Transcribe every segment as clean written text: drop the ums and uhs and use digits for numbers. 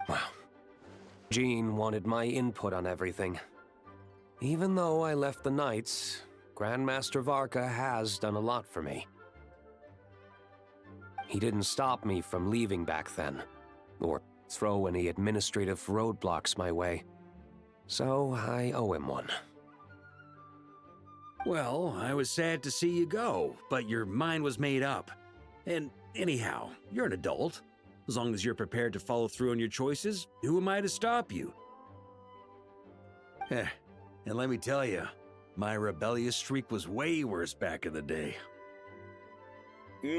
Well, Jean wanted my input on everything. Even though I left the Knights, Grandmaster Varka has done a lot for me. He didn't stop me from leaving back then, or throw any administrative roadblocks my way. So I owe him one. Well, I was sad to see you go, but your mind was made up. And anyhow, you're an adult. As long as you're prepared to follow through on your choices, who am I to stop you? And let me tell you, my rebellious streak was way worse back in the day. You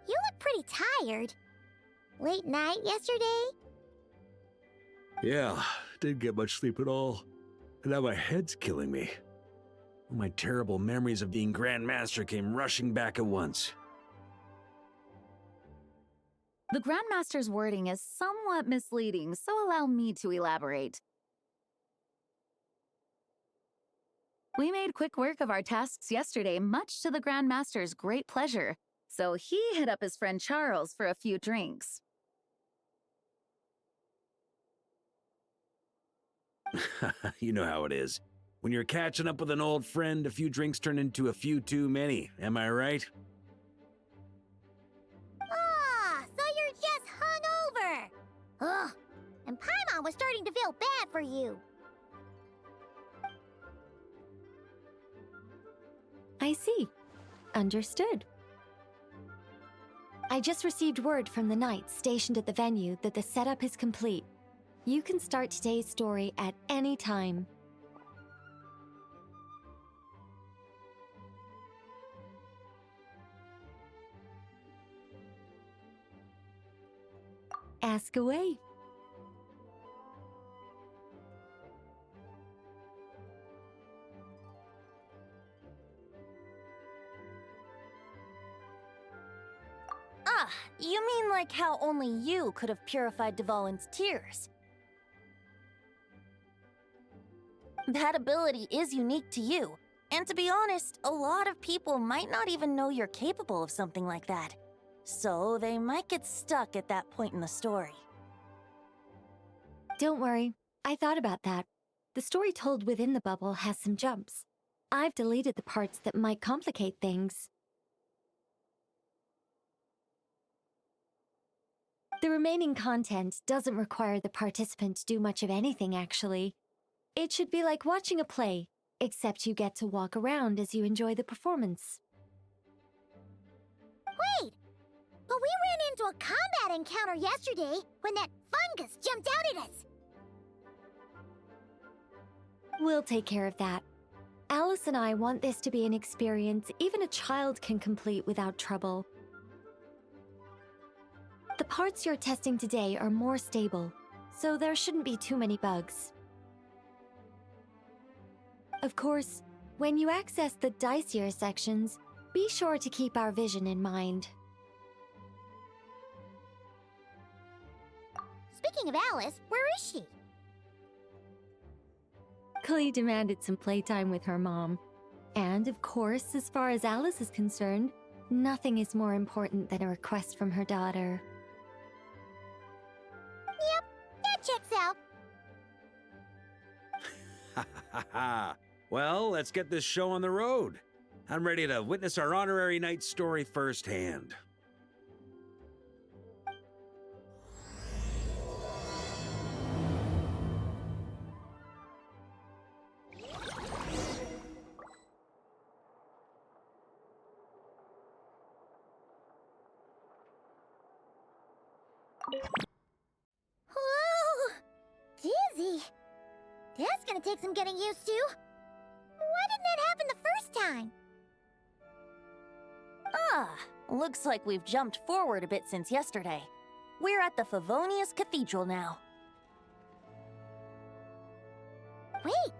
look pretty tired. Late night yesterday? Yeah, didn't get much sleep at all. And now my head's killing me. My terrible memories of being Grand Master came rushing back at once. The Grand Master's wording is somewhat misleading, so allow me to elaborate. We made quick work of our tasks yesterday, much to the Grand Master's great pleasure, so he hit up his friend Charles for a few drinks. You know how it is. When you're catching up with an old friend, a few drinks turn into a few too many, am I right? Ah, so you're just hungover. Ugh, and Paimon was starting to feel bad for you. I see. Understood. I just received word from the Knights stationed at the venue that the setup is complete. You can start today's story at any time. Ask away. Ah, you mean like how only you could have purified Dvalin's tears? That ability is unique to you, and to be honest, a lot of people might not even know you're capable of something like that. So they might get stuck at that point in the story. Don't worry, I thought about that. The story told within the bubble has some jumps. I've deleted the parts that might complicate things. The remaining content doesn't require the participant to do much of anything, actually. It should be like watching a play, except you get to walk around as you enjoy the performance. Wait! But we ran into a combat encounter yesterday when that fungus jumped out at us. We'll take care of that. Alice and I want this to be an experience even a child can complete without trouble. The parts you're testing today are more stable, so there shouldn't be too many bugs. Of course, when you access the dicier sections, be sure to keep our vision in mind. Speaking of Alice, where is she? Klee demanded some playtime with her mom. And of course, as far as Alice is concerned, nothing is more important than a request from her daughter. Yep, that checks out. Ha ha ha! Well, let's get this show on the road. I'm ready to witness our honorary knight story firsthand. Whoa! Dizzy. That's gonna take some getting used to. Why didn't that happen the first time? Ah, looks like we've jumped forward a bit since yesterday. We're at the Favonius Cathedral now. Wait,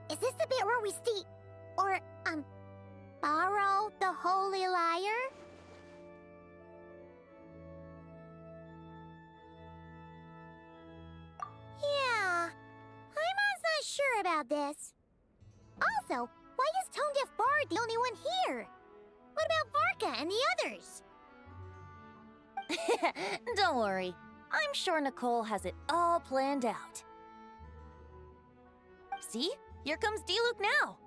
is this the bit where we steal, or, borrow the Holy Lyre? Yeah, Paimon's not sure about this. Also, why is Tone Deaf Bard the only one here? What about Varka and the others? Don't worry. I'm sure Nicole has it all planned out. See? Here comes Diluc now.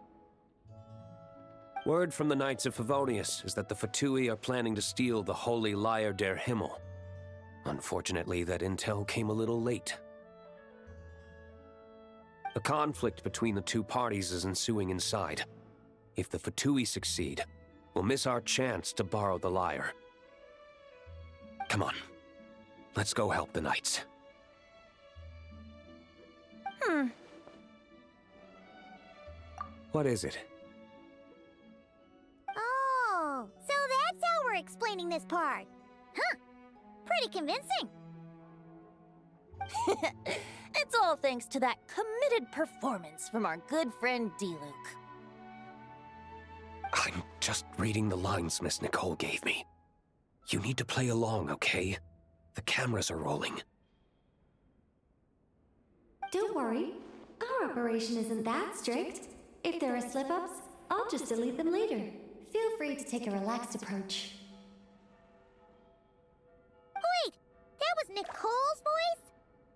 Word from the Knights of Favonius is that the Fatui are planning to steal the Holy Lyre der Himmel. Unfortunately, that intel came a little late. A conflict between the two parties is ensuing inside. If the Fatui succeed, we'll miss our chance to borrow the lyre. Come on. Let's go help the Knights. What is it? Oh, so that's how we're explaining this part. Huh. Pretty convincing. It's all thanks to that committed performance from our good friend Diluc. I'm just reading the lines Miss Nicole gave me. You need to play along, okay? The cameras are rolling. Don't worry. Our operation isn't that strict. If there are slip-ups, I'll just delete them later. Feel free to take a relaxed approach. Wait, that was Nicole's voice?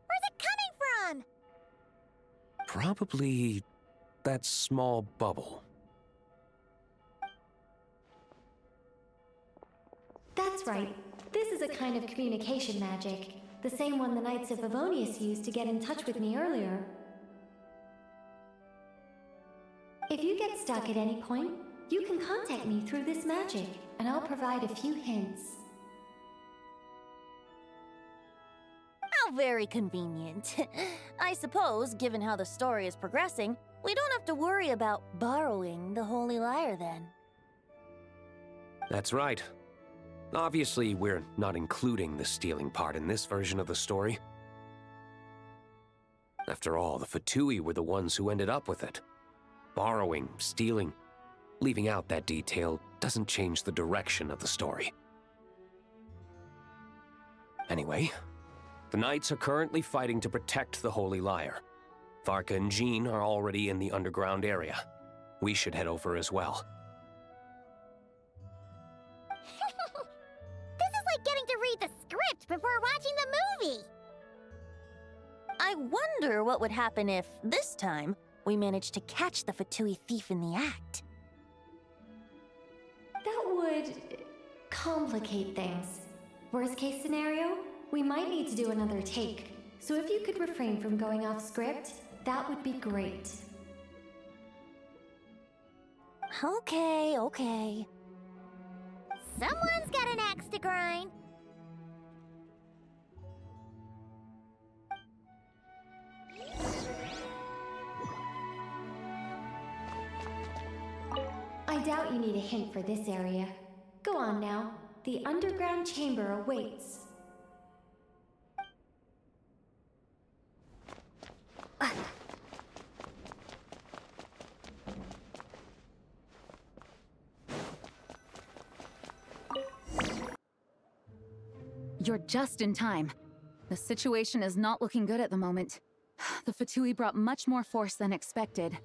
Where's it coming from? Probably that small bubble. That's right. This is a kind of communication magic. The same one the Knights of Favonius used to get in touch with me earlier. If you get stuck at any point, you can contact me through this magic, and I'll provide a few hints. How very convenient. I suppose, given how the story is progressing, we don't have to worry about borrowing the Holy Lyre then. That's right. Obviously, we're not including the stealing part in this version of the story. After all, the Fatui were the ones who ended up with it. Borrowing, stealing, leaving out that detail doesn't change the direction of the story. Anyway, the Knights are currently fighting to protect the Holy Lyre. Varka and Jean are already in the underground area. We should head over as well. This is like getting to read the script before watching the movie. I wonder what would happen if, this time, we managed to catch the Fatui thief in the act. That would complicate things. Worst case scenario, we might need to do another take. So if you could refrain from going off script, that would be great. Okay. Someone's got an axe to grind. I doubt you need a hint for this area. Go on now. The underground chamber awaits. You're just in time. The situation is not looking good at the moment. The Fatui brought much more force than expected.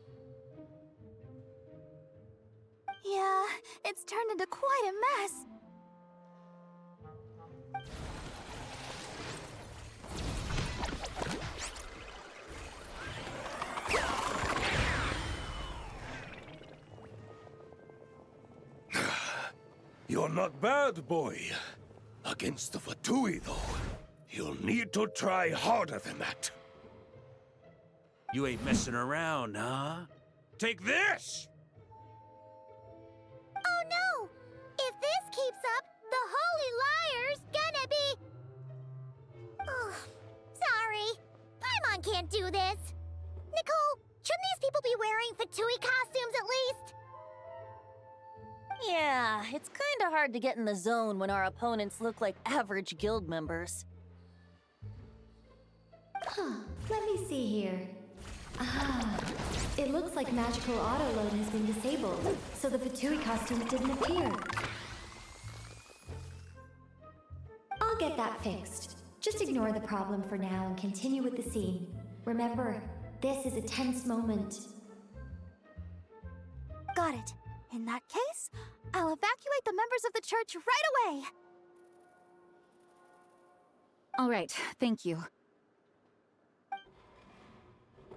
Yeah, it's turned into quite a mess. You're not bad, boy. Against the Fatui, though, you'll need to try harder than that. You ain't messing around, huh? Take this! Oh no! If this keeps up, the Holy Lyre's gonna be... Oh, sorry. Paimon can't do this. Nicole, shouldn't these people be wearing Fatui costumes at least? Yeah, it's kinda hard to get in the zone when our opponents look like average guild members. Let me see here. It looks like magical auto-load has been disabled, so the Fatui costumes didn't appear. I'll get that fixed. Just ignore the problem for now and continue with the scene. Remember, this is a tense moment. Got it. In that case, I'll evacuate the members of the church right away. All right, thank you.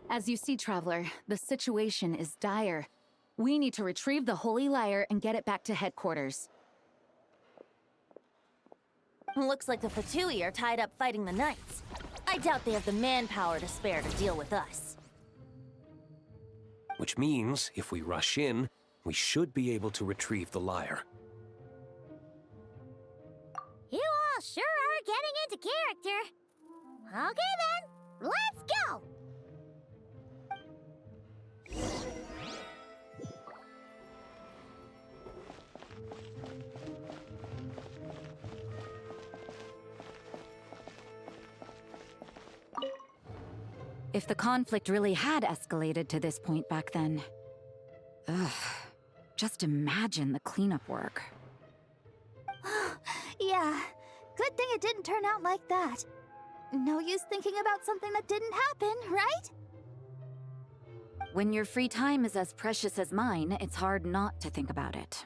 As you see, Traveler, the situation is dire. We need to retrieve the Holy Lyre and get it back to headquarters. Looks like the Fatui are tied up fighting the Knights. I doubt they have the manpower to spare to deal with us. Which means, if we rush in, we should be able to retrieve the lyre. You all sure are getting into character. Okay then, let's go! If the conflict really had escalated to this point back then... Ugh. Just imagine the cleanup work. Yeah, good thing it didn't turn out like that. No use thinking about something that didn't happen, right? When your free time is as precious as mine, it's hard not to think about it.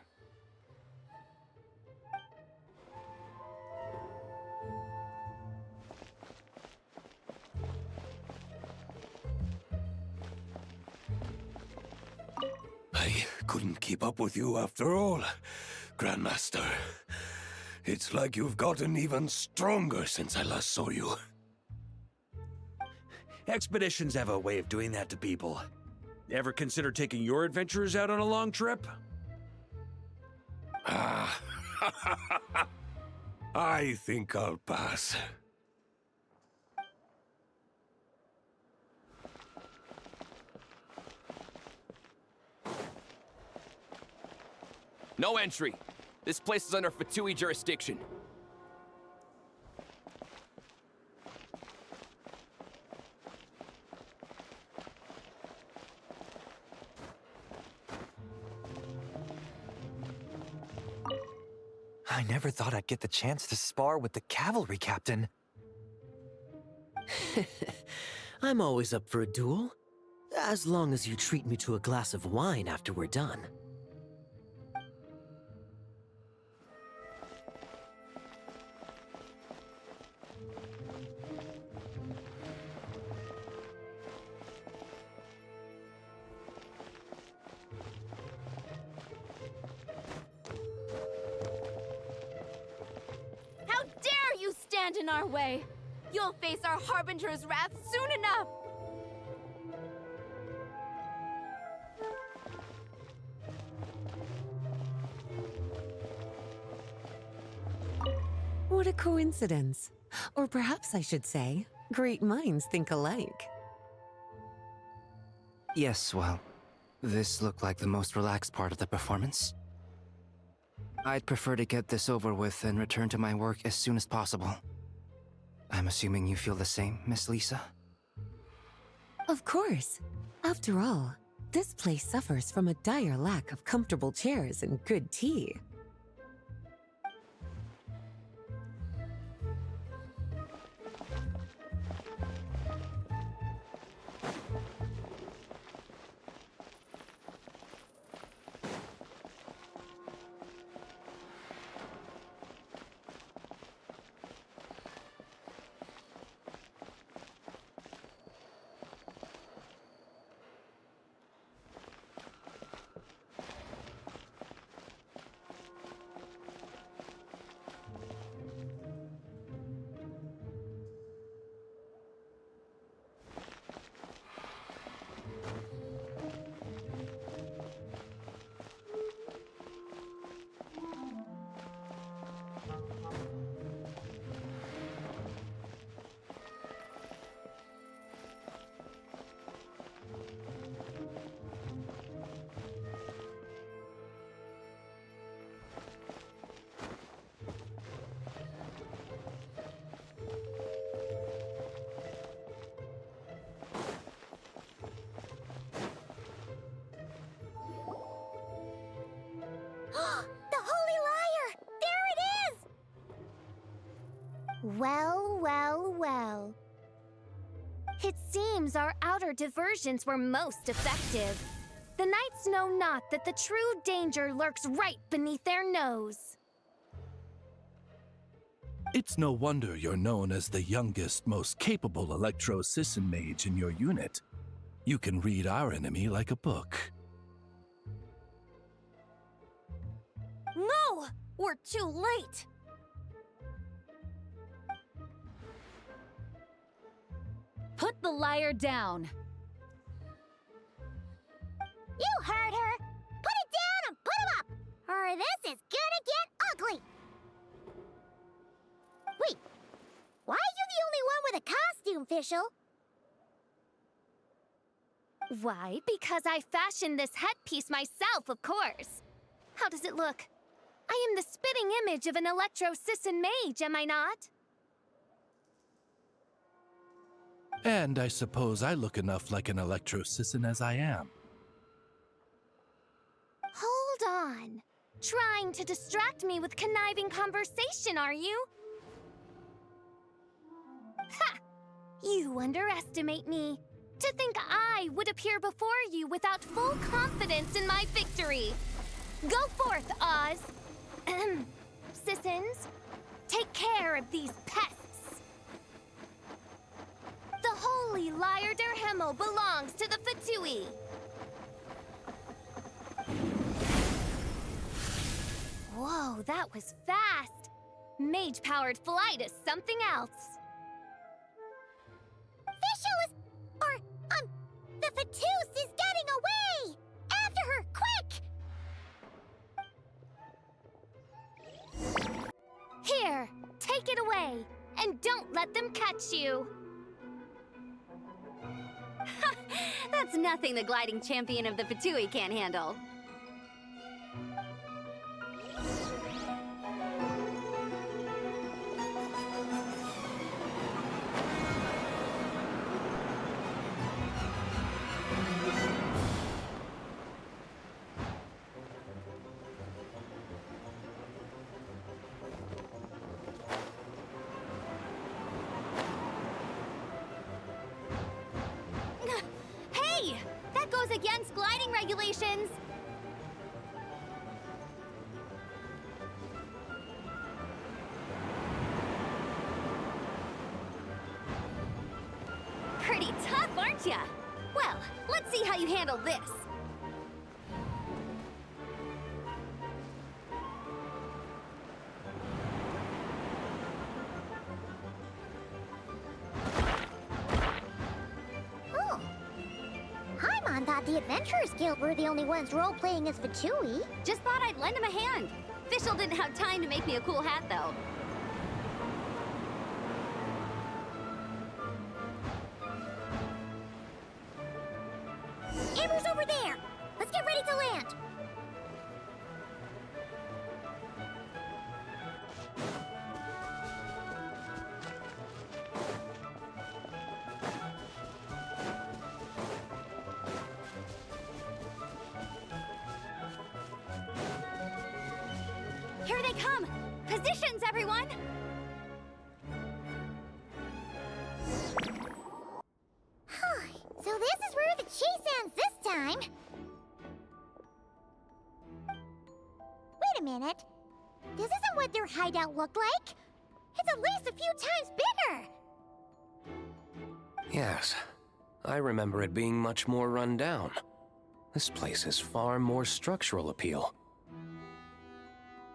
I couldn't keep up with you after all, Grandmaster. It's like you've gotten even stronger since I last saw you. Expeditions have a way of doing that to people. Ever consider taking your adventurers out on a long trip? Ah, I think I'll pass. No entry. This place is under Fatui jurisdiction. I never thought I'd get the chance to spar with the cavalry captain. I'm always up for a duel, as long as you treat me to a glass of wine after we're done. How dare you stand in our way! You'll face our Harbinger's wrath soon enough! What a coincidence. Or perhaps I should say, great minds think alike. Yes, well, this looked like the most relaxed part of the performance. I'd prefer to get this over with and return to my work as soon as possible. I'm assuming you feel the same, Miss Lisa? Of course. After all, this place suffers from a dire lack of comfortable chairs and good tea. The Holy Lyre! There it is! Well, well, well. It seems our outer diversions were most effective. The knights know not that the true danger lurks right beneath their nose. It's no wonder you're known as the youngest, most capable electro-sisson mage in your unit. You can read our enemy like a book. No! We're too late! Put the liar down. You heard her! Put it down and put him up! Or this is gonna get ugly! Wait, why are you the only one with a costume, Fischl? Why? Because I fashioned this headpiece myself, of course. How does it look? I am the spitting image of an electro-sisson mage, am I not? And I suppose I look enough like an electro-sisson as I am. Hold on. Trying to distract me with conniving conversation, are you? Ha! You underestimate me. To think I would appear before you without full confidence in my victory. Go forth, Oz. Sissons, take care of these pests. The holy Lyre der Himmel belongs to the Fatui. Whoa, that was fast. Mage-powered flight is something else. Fischl is... the Fatus is getting away! After her, quick! Here, take it away, and don't let them catch you. That's nothing the gliding champion of the Fatui can't handle. Hey! That goes against gliding regulations! Pretty tough, aren't ya? Well, let's see how you handle this. Oh. Paimon thought the Adventurers Guild were the only ones role-playing as Fatui. Just thought I'd lend him a hand. Fischl didn't have time to make me a cool hat, though. Amber's over there! Let's get ready to land! Here they come! Positions, everyone! So this is where the chase ends this time. Wait a minute. This isn't what their hideout looked like. It's at least a few times bigger. Yes, I remember it being much more run down. This place has far more structural appeal.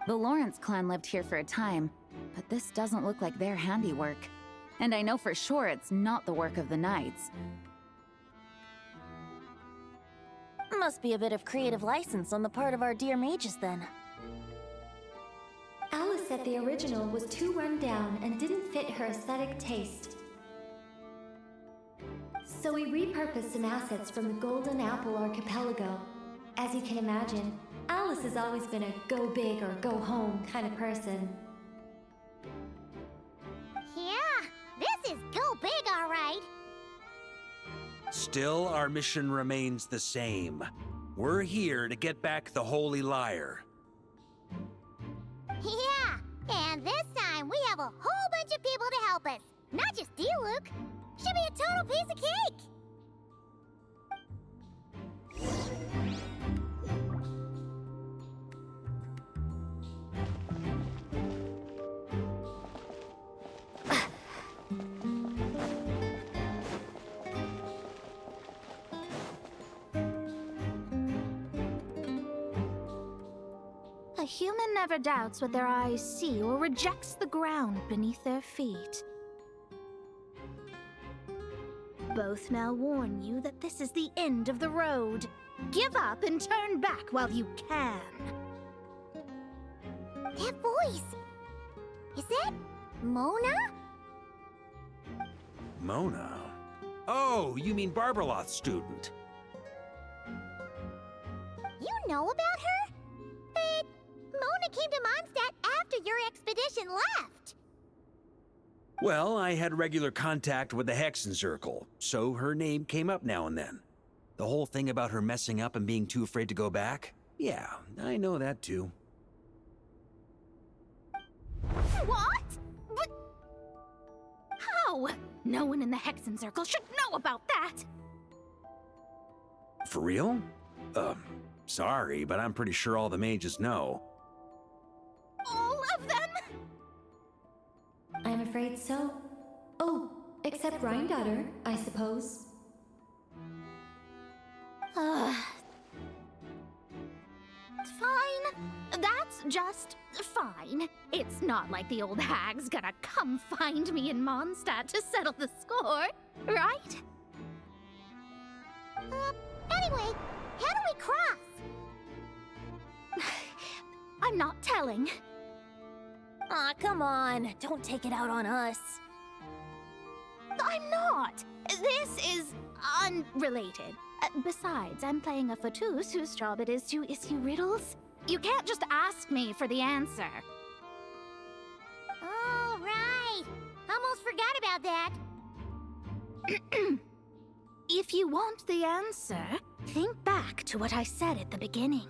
The Lawrence clan lived here for a time, but this doesn't look like their handiwork. And I know for sure it's not the work of the Knights. Must be a bit of creative license on the part of our dear mages, then. Alice said the original was too run down and didn't fit her aesthetic taste. So we repurposed some assets from the Golden Apple Archipelago. As you can imagine, Alice has always been a go big or go home kind of person. Yeah, this is go big, all right. Still, our mission remains the same. We're here to get back the Holy Lyre. Yeah, and this time we have a whole bunch of people to help us. Not just you, Luke. Should be a total piece of cake. human never doubts what their eyes see or rejects the ground beneath their feet. Both now warn you that this is the end of the road. Give up and turn back while you can. That voice! Is that Mona? Mona? Oh, you mean Barbarloth's student. You know about her? But Mona came to Mondstadt after your expedition left. Well, I had regular contact with the Hexen Circle, so her name came up now and then. The whole thing about her messing up and being too afraid to go back? Yeah, I know that too. What? But... how? No one in the Hexen Circle should know about that! For real? Sorry, but I'm pretty sure all the mages know. All of them? I'm afraid so. Oh, except Granddaughter, I suppose. Fine. That's just fine. It's not like the old hag's gonna come find me in Mondstadt to settle the score, right? Anyway, how do we cross? I'm not telling. Aw, come on. Don't take it out on us. I'm not. This is unrelated. Besides, I'm playing a fatus whose job it is to issue riddles. You can't just ask me for the answer. Oh, right. Almost forgot about that. If you want the answer, think back to what I said at the beginning.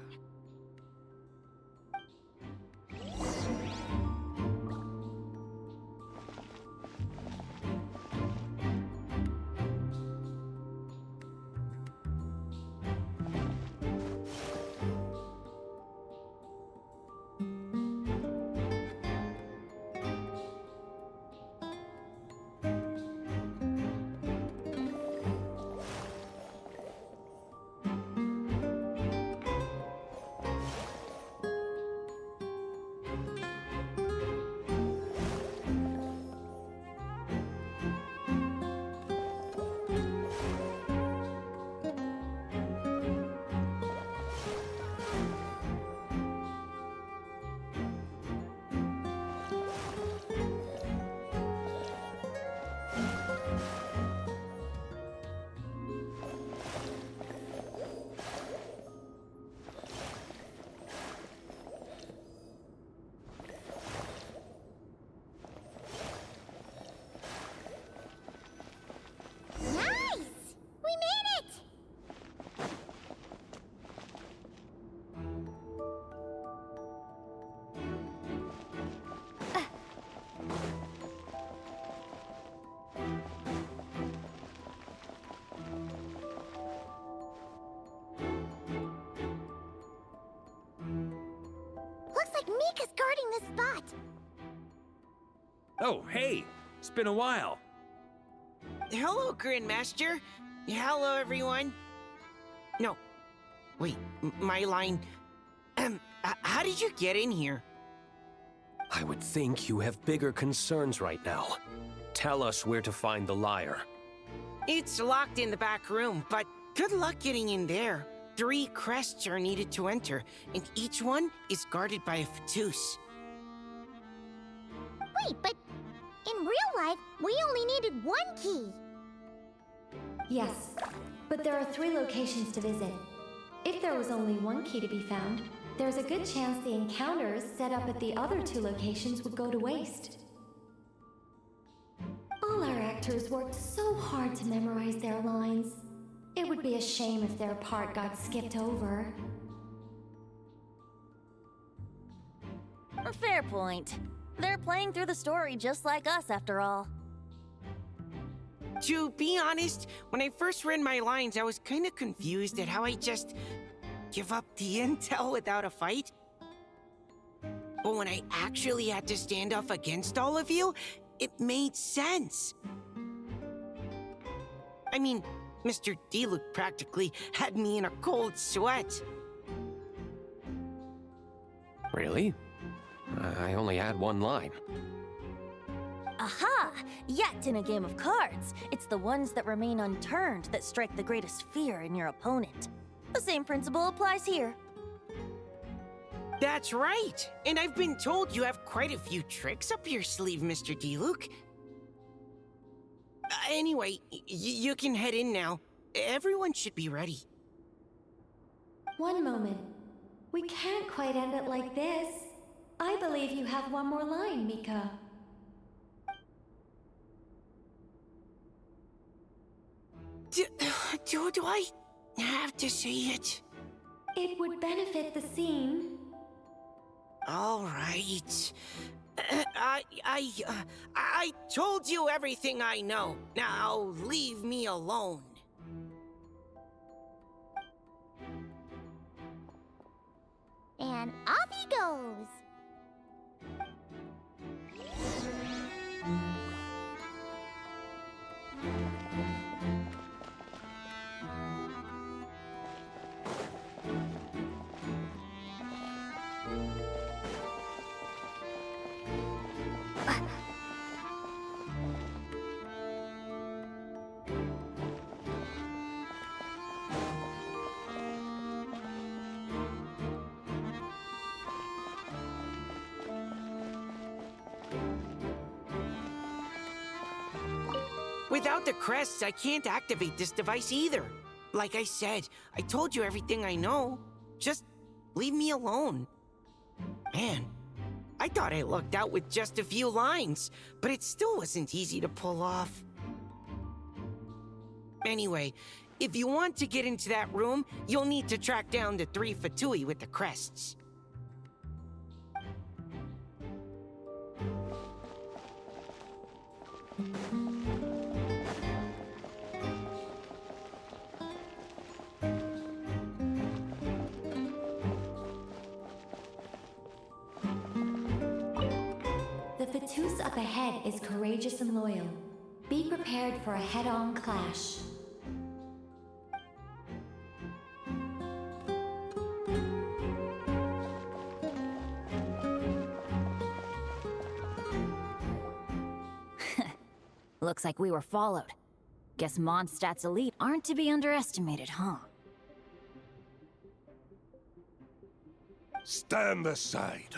Mika's guarding this spot. Oh, hey! It's been a while. Hello, Grandmaster. Hello, everyone. No. Wait, my line... how did you get in here? I would think you have bigger concerns right now. Tell us where to find the lyre. It's locked in the back room, but good luck getting in there. 3 crests are needed to enter, and each one is guarded by a fatus. Wait, but in real life, we only needed 1 key. Yes, but there are 3 locations to visit. If there was only 1 key to be found, there's a good chance the encounters set up at the other 2 locations would go to waste. All our actors worked so hard to memorize their lines. It would be a shame if their part got skipped over. A fair point. They're playing through the story just like us, after all. To be honest, when I first read my lines, I was kind of confused at how I just give up the intel without a fight. But when I actually had to stand up against all of you, it made sense. I mean, Mr. Diluc practically had me in a cold sweat. Really? I only had one line. Aha! Yet in a game of cards, it's the ones that remain unturned that strike the greatest fear in your opponent. The same principle applies here. That's right! And I've been told you have quite a few tricks up your sleeve, Mr. D-Luke. Anyway, you can head in now. Everyone should be ready. One moment. We can't quite end it like this. I believe you have one more line, Mika. Do I have to say it? It would benefit the scene. All right. I told you everything I know. Now leave me alone. And off he goes. Without the crests, I can't activate this device either. Like I said, I told you everything I know. Just leave me alone. Man, I thought I lucked out with just a few lines, but it still wasn't easy to pull off. Anyway, if you want to get into that room, you'll need to track down the 3 Fatui with the crests. The Fatus up ahead is courageous and loyal. Be prepared for a head-on clash. Looks like we were followed. Guess Mondstadt's elite aren't to be underestimated, huh? Stand aside.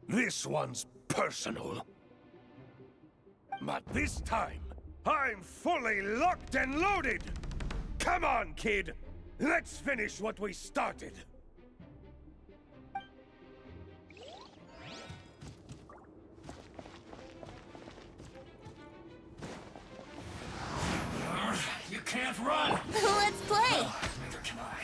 This one's personal. But this time, I'm fully locked and loaded! Come on, kid! Let's finish what we started! You can't run! Let's play! Neither can I.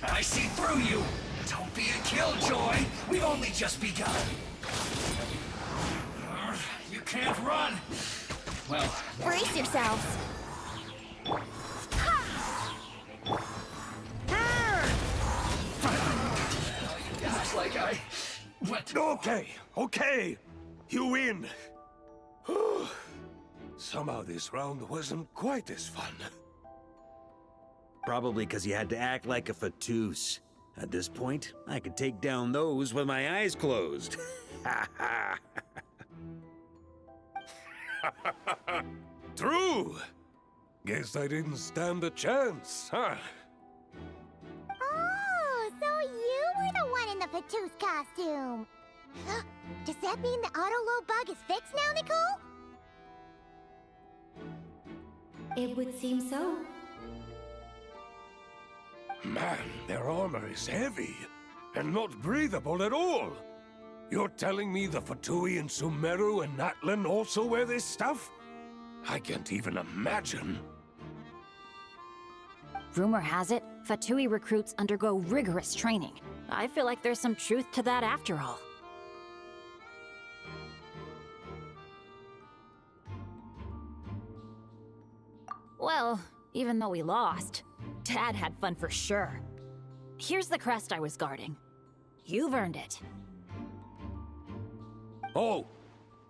I see through you! Don't be a killjoy! We've only just begun! You can't run! Well... Brace yourselves! It's like I... went... Okay! You win! Somehow this round wasn't quite as fun. Probably because you had to act like a Fatus. At this point, I could take down those with my eyes closed. True! Guess I didn't stand a chance, huh? Oh, so you were the one in the Fatus costume. Does that mean the auto-load bug is fixed now, Nicole? It would seem so. Man, their armor is heavy, and not breathable at all. You're telling me the Fatui in Sumeru and Natlan also wear this stuff? I can't even imagine. Rumor has it, Fatui recruits undergo rigorous training. I feel like there's some truth to that after all. Well, even though we lost, Dad had fun for sure. Here's the crest I was guarding. You've earned it. Oh,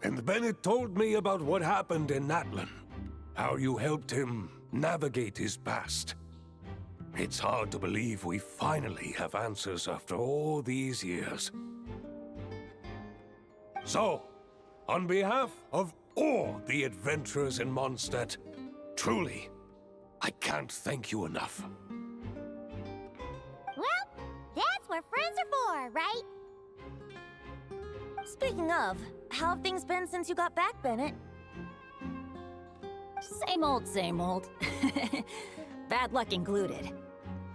and Bennett told me about what happened in Natlan. How you helped him navigate his past. It's hard to believe we finally have answers after all these years. So, on behalf of all the adventurers in Mondstadt, truly, I can't thank you enough. Well, that's what friends are for, right? Speaking of, how have things been since you got back, Bennett? Same old, same old. Bad luck included.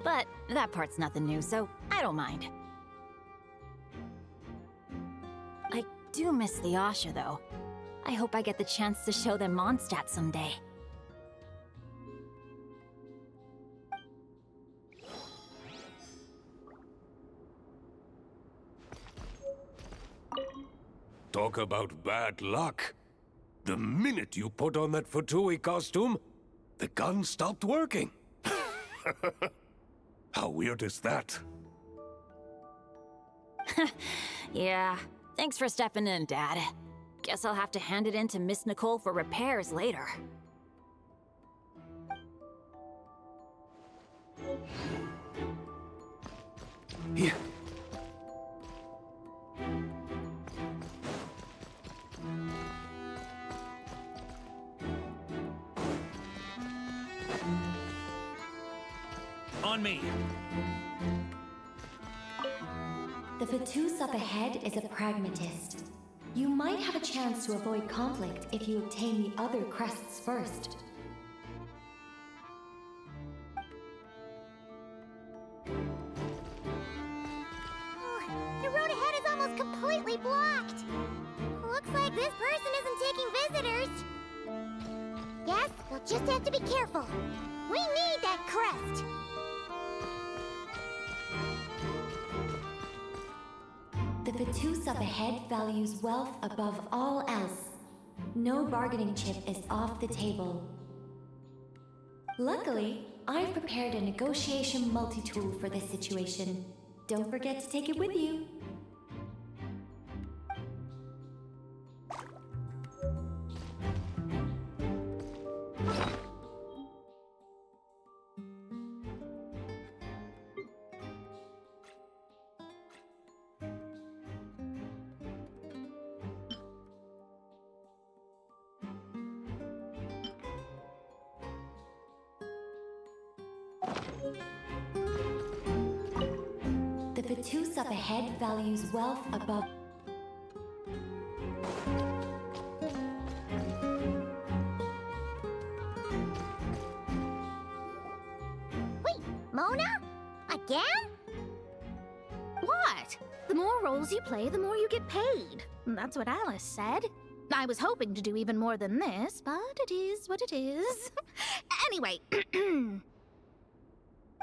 But that part's nothing new, so I don't mind. I do miss the Asha, though. I hope I get the chance to show them Mondstadt someday. Talk about bad luck. The minute you put on that Fatui costume, the gun stopped working. How weird is that? Yeah, thanks for stepping in, Dad. Guess I'll have to hand it in to Miss Nicole for repairs later. Yeah. On me. The Fatus up ahead is a pragmatist. You might have a chance to avoid conflict if you obtain the other crests first. The road ahead is almost completely blocked. Looks like this person isn't taking visitors. Yes, we'll just have to be careful. We need that crest. The Fatus up ahead values wealth above all else. No bargaining chip is off the table. Luckily, I've prepared a negotiation multi-tool for this situation. Don't forget to take it with you. The Fatus up ahead values wealth above... Wait, Mona? Again? What? The more roles you play, the more you get paid. That's what Alice said. I was hoping to do even more than this, but it is what it is. Anyway,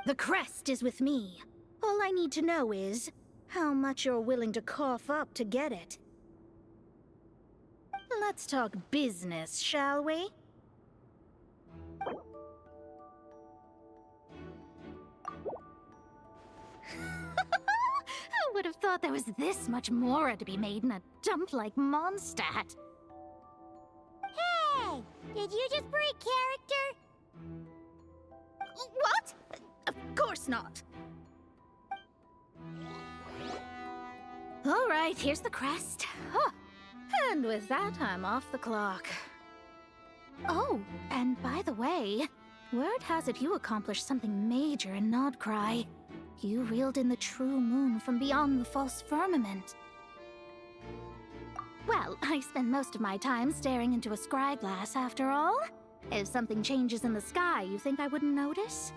the crest is with me. All I need to know is how much you're willing to cough up to get it. Let's talk business, shall we? Who would have thought there was this much more to be made in a dump like Mondstadt? Hey! Did you just break character? What? Of course not. All right, here's the crest. Huh. And with that, I'm off the clock. Oh, and by the way, word has it you accomplished something major in Nodcry. You reeled in the true moon from beyond the false firmament. Well, I spend most of my time staring into a scry glass, after all. If something changes in the sky, you think I wouldn't notice?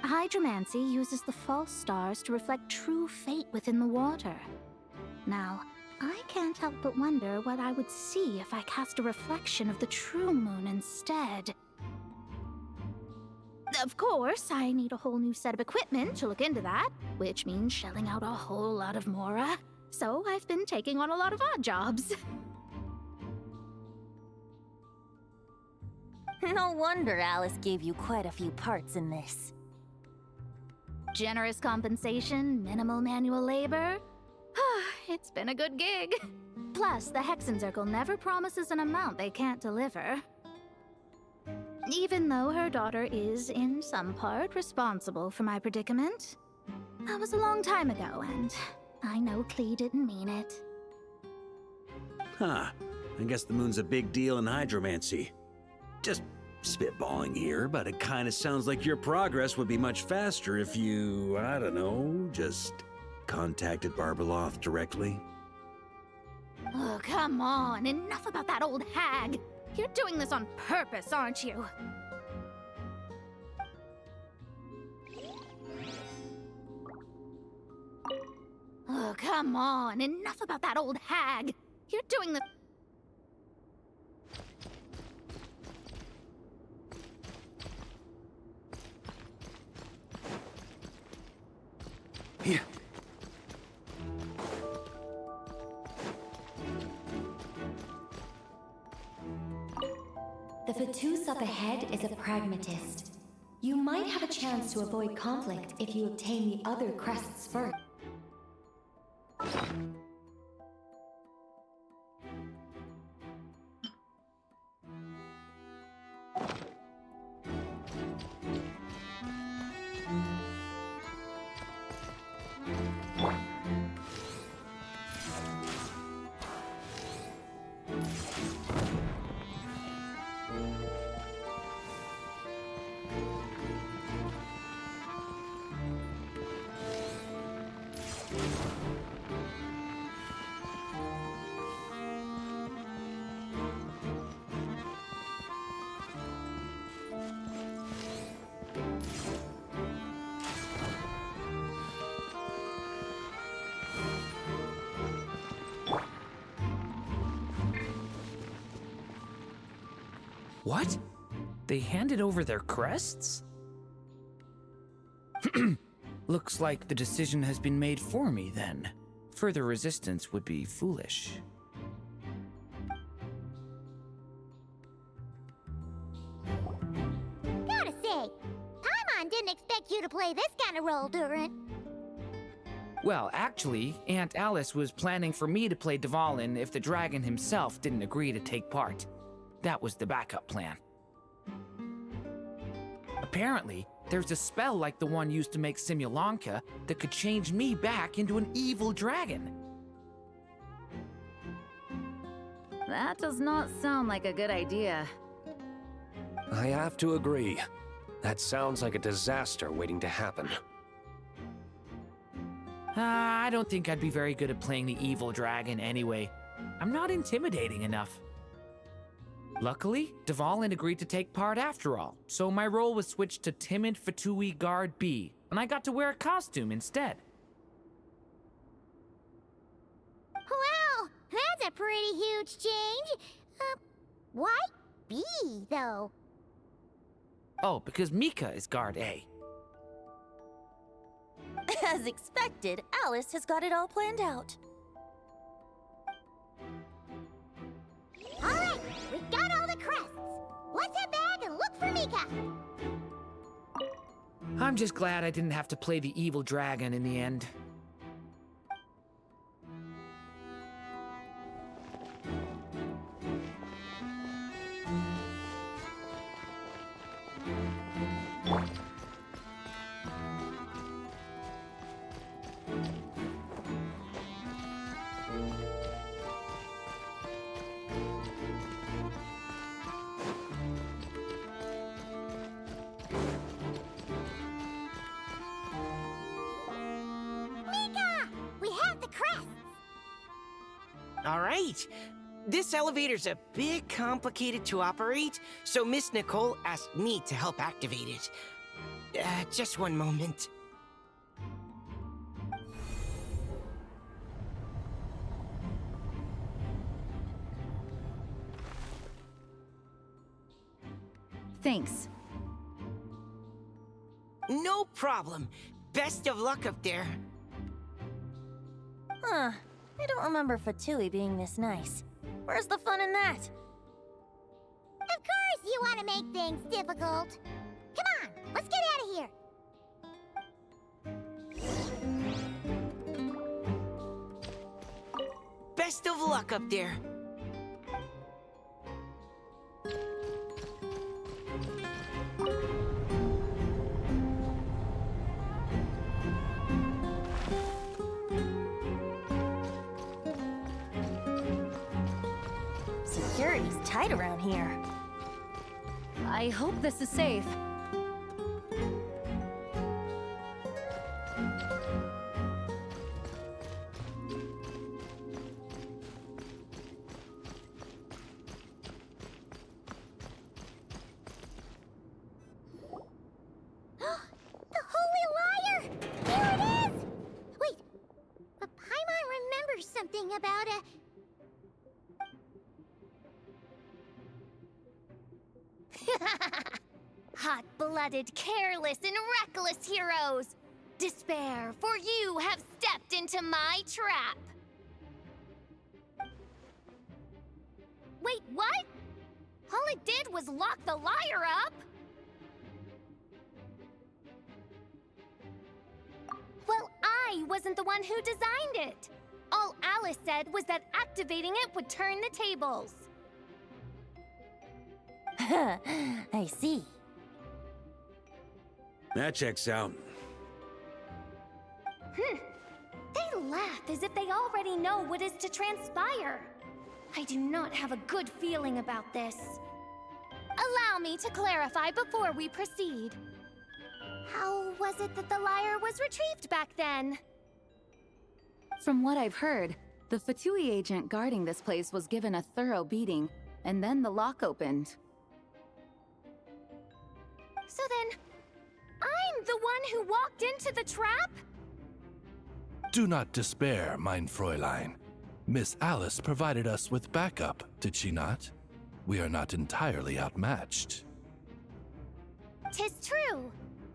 Hydromancy uses the false stars to reflect true fate within the water. Now, I can't help but wonder what I would see if I cast a reflection of the true moon instead. Of course, I need a whole new set of equipment to look into that, which means shelling out a whole lot of mora. So I've been taking on a lot of odd jobs. No wonder Alice gave you quite a few parts in this. Generous compensation, minimal manual labor. It's been a good gig. Plus, the Hexen Circle never promises an amount they can't deliver. Even though her daughter is, in some part, responsible for my predicament. That was a long time ago, and I know Klee didn't mean it. Huh. I guess the moon's a big deal in hydromancy. Just spitballing here, but it kind of sounds like your progress would be much faster if you, I don't know, just contacted Barbeloth directly. Oh, come on. Enough about that old hag. You're doing this on purpose, aren't you? Oh, come on. Enough about that old hag. You're doing this... Here. The Fatus up ahead is a pragmatist. You might have a chance to avoid conflict if you obtain the other crests first. What? They handed over their crests? Looks like the decision has been made for me, then. Further resistance would be foolish. Gotta say, Paimon didn't expect you to play this kind of role, Durant. Well, actually, Aunt Alice was planning for me to play Dvalin if the dragon himself didn't agree to take part. That was the backup plan. Apparently, there's a spell like the one used to make Simulanka that could change me back into an evil dragon. That does not sound like a good idea. I have to agree. That sounds like a disaster waiting to happen. I don't think I'd be very good at playing the evil dragon anyway. I'm not intimidating enough. Luckily, Dvalin agreed to take part after all, so my role was switched to timid Fatui Guard B, and I got to wear a costume instead. Wow, that's a pretty huge change. Why B, though? Oh, because Mika is Guard A. As expected, Alice has got it all planned out. All right, we've got all the crests. Let's head back and look for Mika. I'm just glad I didn't have to play the evil dragon in the end. All right. This elevator's a bit complicated to operate, so Miss Nicole asked me to help activate it. Just one moment. Thanks. No problem. Best of luck up there. Huh. I don't remember Fatui being this nice. Where's the fun in that? Of course you want to make things difficult. Come on, let's get out of here. Best of luck up there. tight around here. I hope this is safe. The Holy Liar! Here it is! Wait, but Paimon remembers something about a... Hot-blooded, careless, and reckless heroes! Despair, for you have stepped into my trap! Wait, what? All it did was lock the liar up? Well, I wasn't the one who designed it. All Alice said was that activating it would turn the tables. I see. That checks out. They laugh as if they already know what is to transpire. I do not have a good feeling about this. Allow me to clarify before we proceed. How was it that the lyre was retrieved back then? From what I've heard, the Fatui agent guarding this place was given a thorough beating, and then the lock opened. So then, I'm the one who walked into the trap? Do not despair, mein Fräulein. Miss Alice provided us with backup, did she not? We are not entirely outmatched. 'Tis true.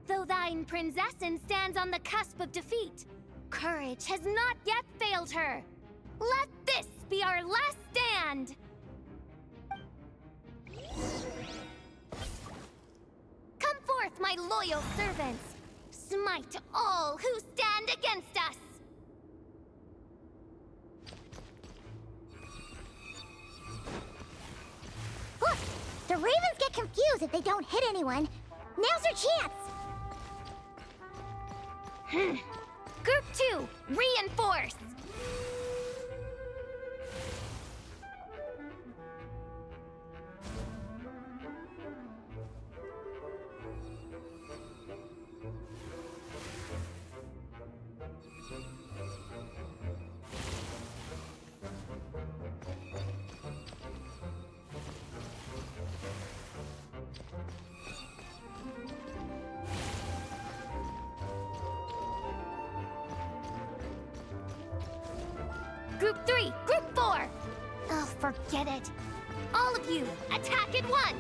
Though thine prinzessin stands on the cusp of defeat, courage has not yet failed her. Let this be our last stand! Come forth, my loyal servants! Smite all who stand against us! Look! The Ravens get confused if they don't hit anyone. Now's their chance! Group 2, reinforce! Group 3, Group 4! Oh, forget it. All of you, attack at once!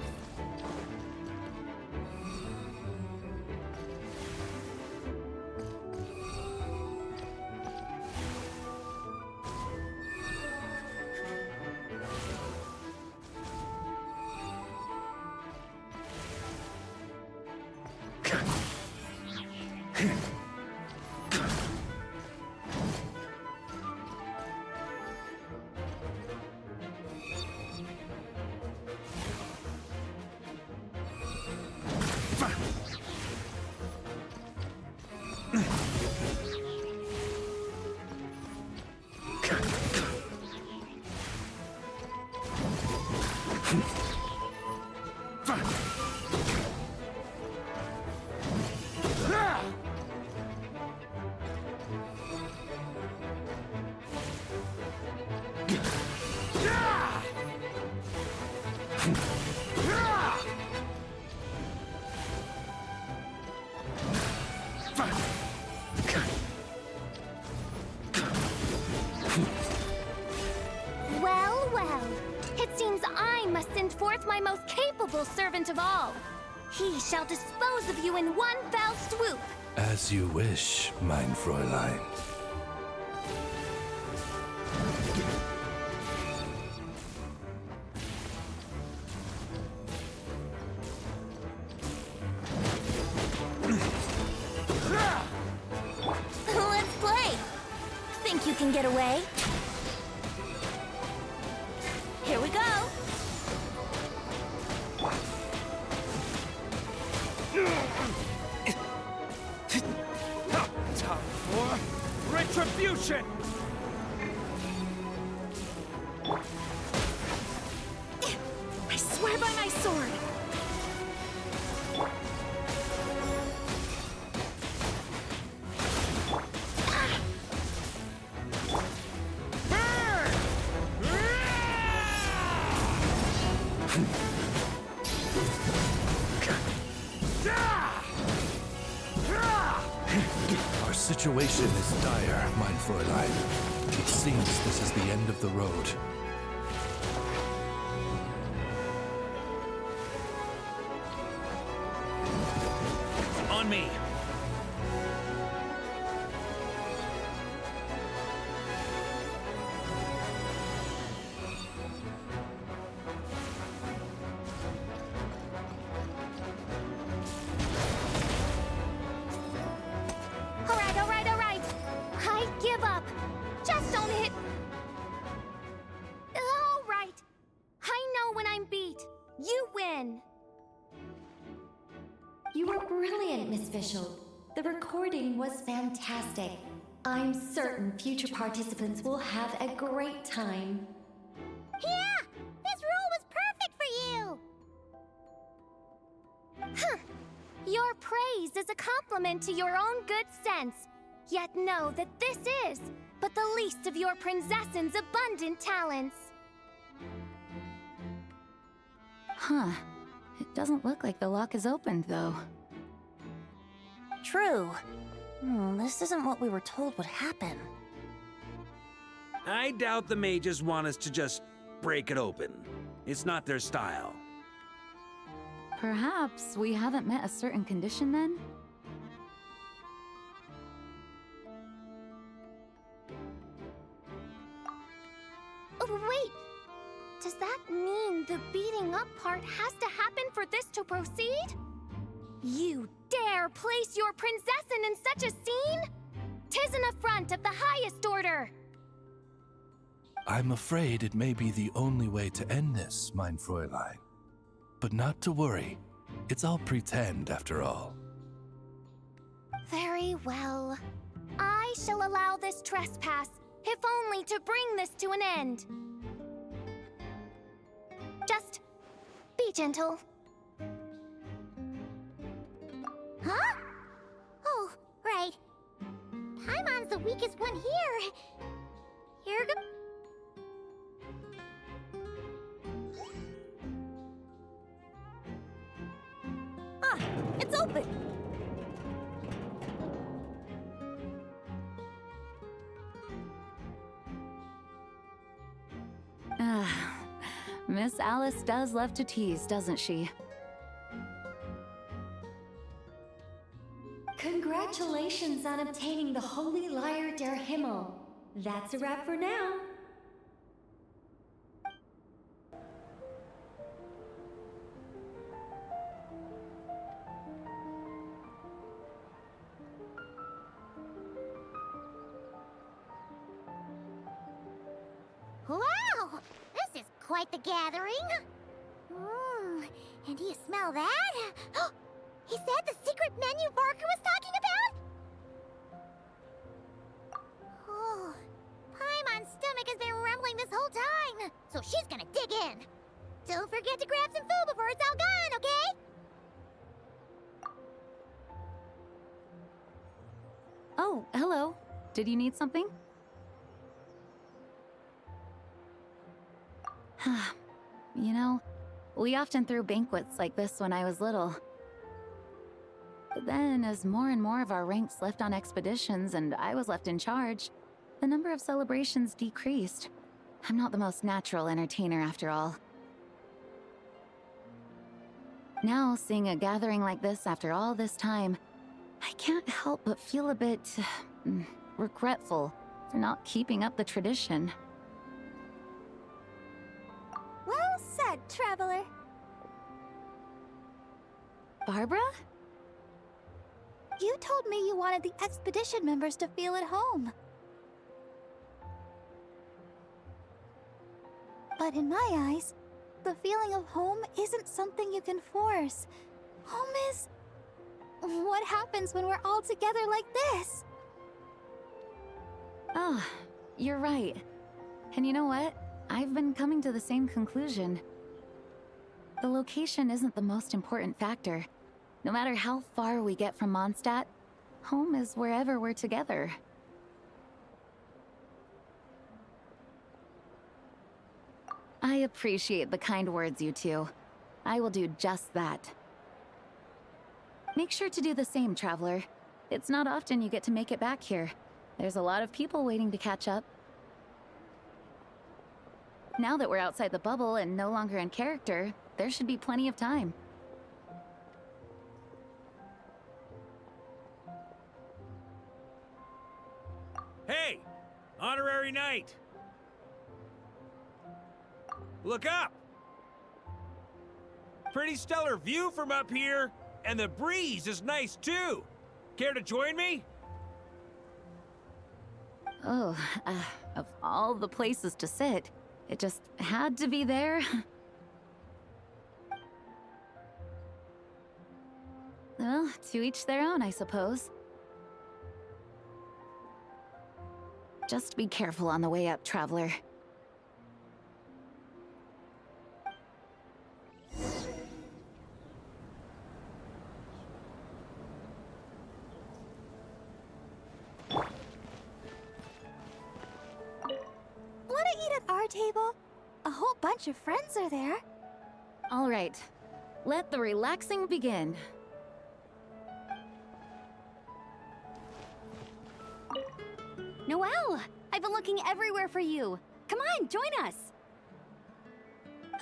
Well, well. It seems I must send forth my most capable servant of all. He shall dispose of you in one fell swoop. As you wish, mein Fräulein. Let's play! Think you can get away? Here we go! Time for retribution! swear by my sword! Our situation is dire, mein Fräulein. It seems this is the end of the road. On me! Alright. I give up. Just don't hit. Alright. I know when I'm beat. You win. You were brilliant, Miss Fischl. The recording was fantastic. I'm certain future participants will have a great time. Yeah! This role was perfect for you! Huh. Your praise is a compliment to your own good sense. Yet know that this is but the least of your princess's abundant talents. Huh. It doesn't look like the lock is opened, though. True. This isn't what we were told would happen. I doubt the mages want us to just break it open. It's not their style. Perhaps we haven't met a certain condition then? Oh, wait! Does that mean the beating up part has to happen for this to proceed? You dare place your princessin in such a scene? 'Tis an affront of the highest order! I'm afraid it may be the only way to end this, mein Fräulein. But not to worry. It's all pretend, after all. Very well. I shall allow this trespass, if only to bring this to an end. Just be gentle. Huh? Oh, right. Paimon's the weakest one here. You're It's open! Miss Alice does love to tease, doesn't she? Congratulations on obtaining the Holy Lyre der Himmel. That's a wrap for now. Wow! This is quite the gathering. And do you smell that? Is that the secret menu Barker was talking about? Oh, Paimon's stomach has been rumbling this whole time, so she's gonna dig in. Don't forget to grab some food before it's all gone, okay? Oh, hello. Did you need something? You know, we often threw banquets like this when I was little. But then, as more and more of our ranks left on expeditions and I was left in charge, the number of celebrations decreased. I'm not the most natural entertainer after all. Now, seeing a gathering like this after all this time, I can't help but feel a bit regretful for not keeping up the tradition. Well said, traveler. Barbara? You told me you wanted the expedition members to feel at home. But in my eyes, the feeling of home isn't something you can force. Home is... what happens when we're all together like this? Oh, you're right. And you know what? I've been coming to the same conclusion. the location isn't the most important factor. No matter how far we get from Mondstadt, home is wherever we're together. I appreciate the kind words, you two. I will do just that. Make sure to do the same, Traveler. It's not often you get to make it back here. There's a lot of people waiting to catch up. Now that we're outside the bubble and no longer in character, there should be plenty of time. Hey! Honorary Knight! Look up! Pretty stellar view from up here, and the breeze is nice too. Care to join me? Oh, of all the places to sit, it just had to be there. Well, to each their own, I suppose. Just be careful on the way up, Traveler. Wanna eat at our table? A whole bunch of friends are there. All right, let the relaxing begin. Noelle! I've been looking everywhere for you. Come on, join us!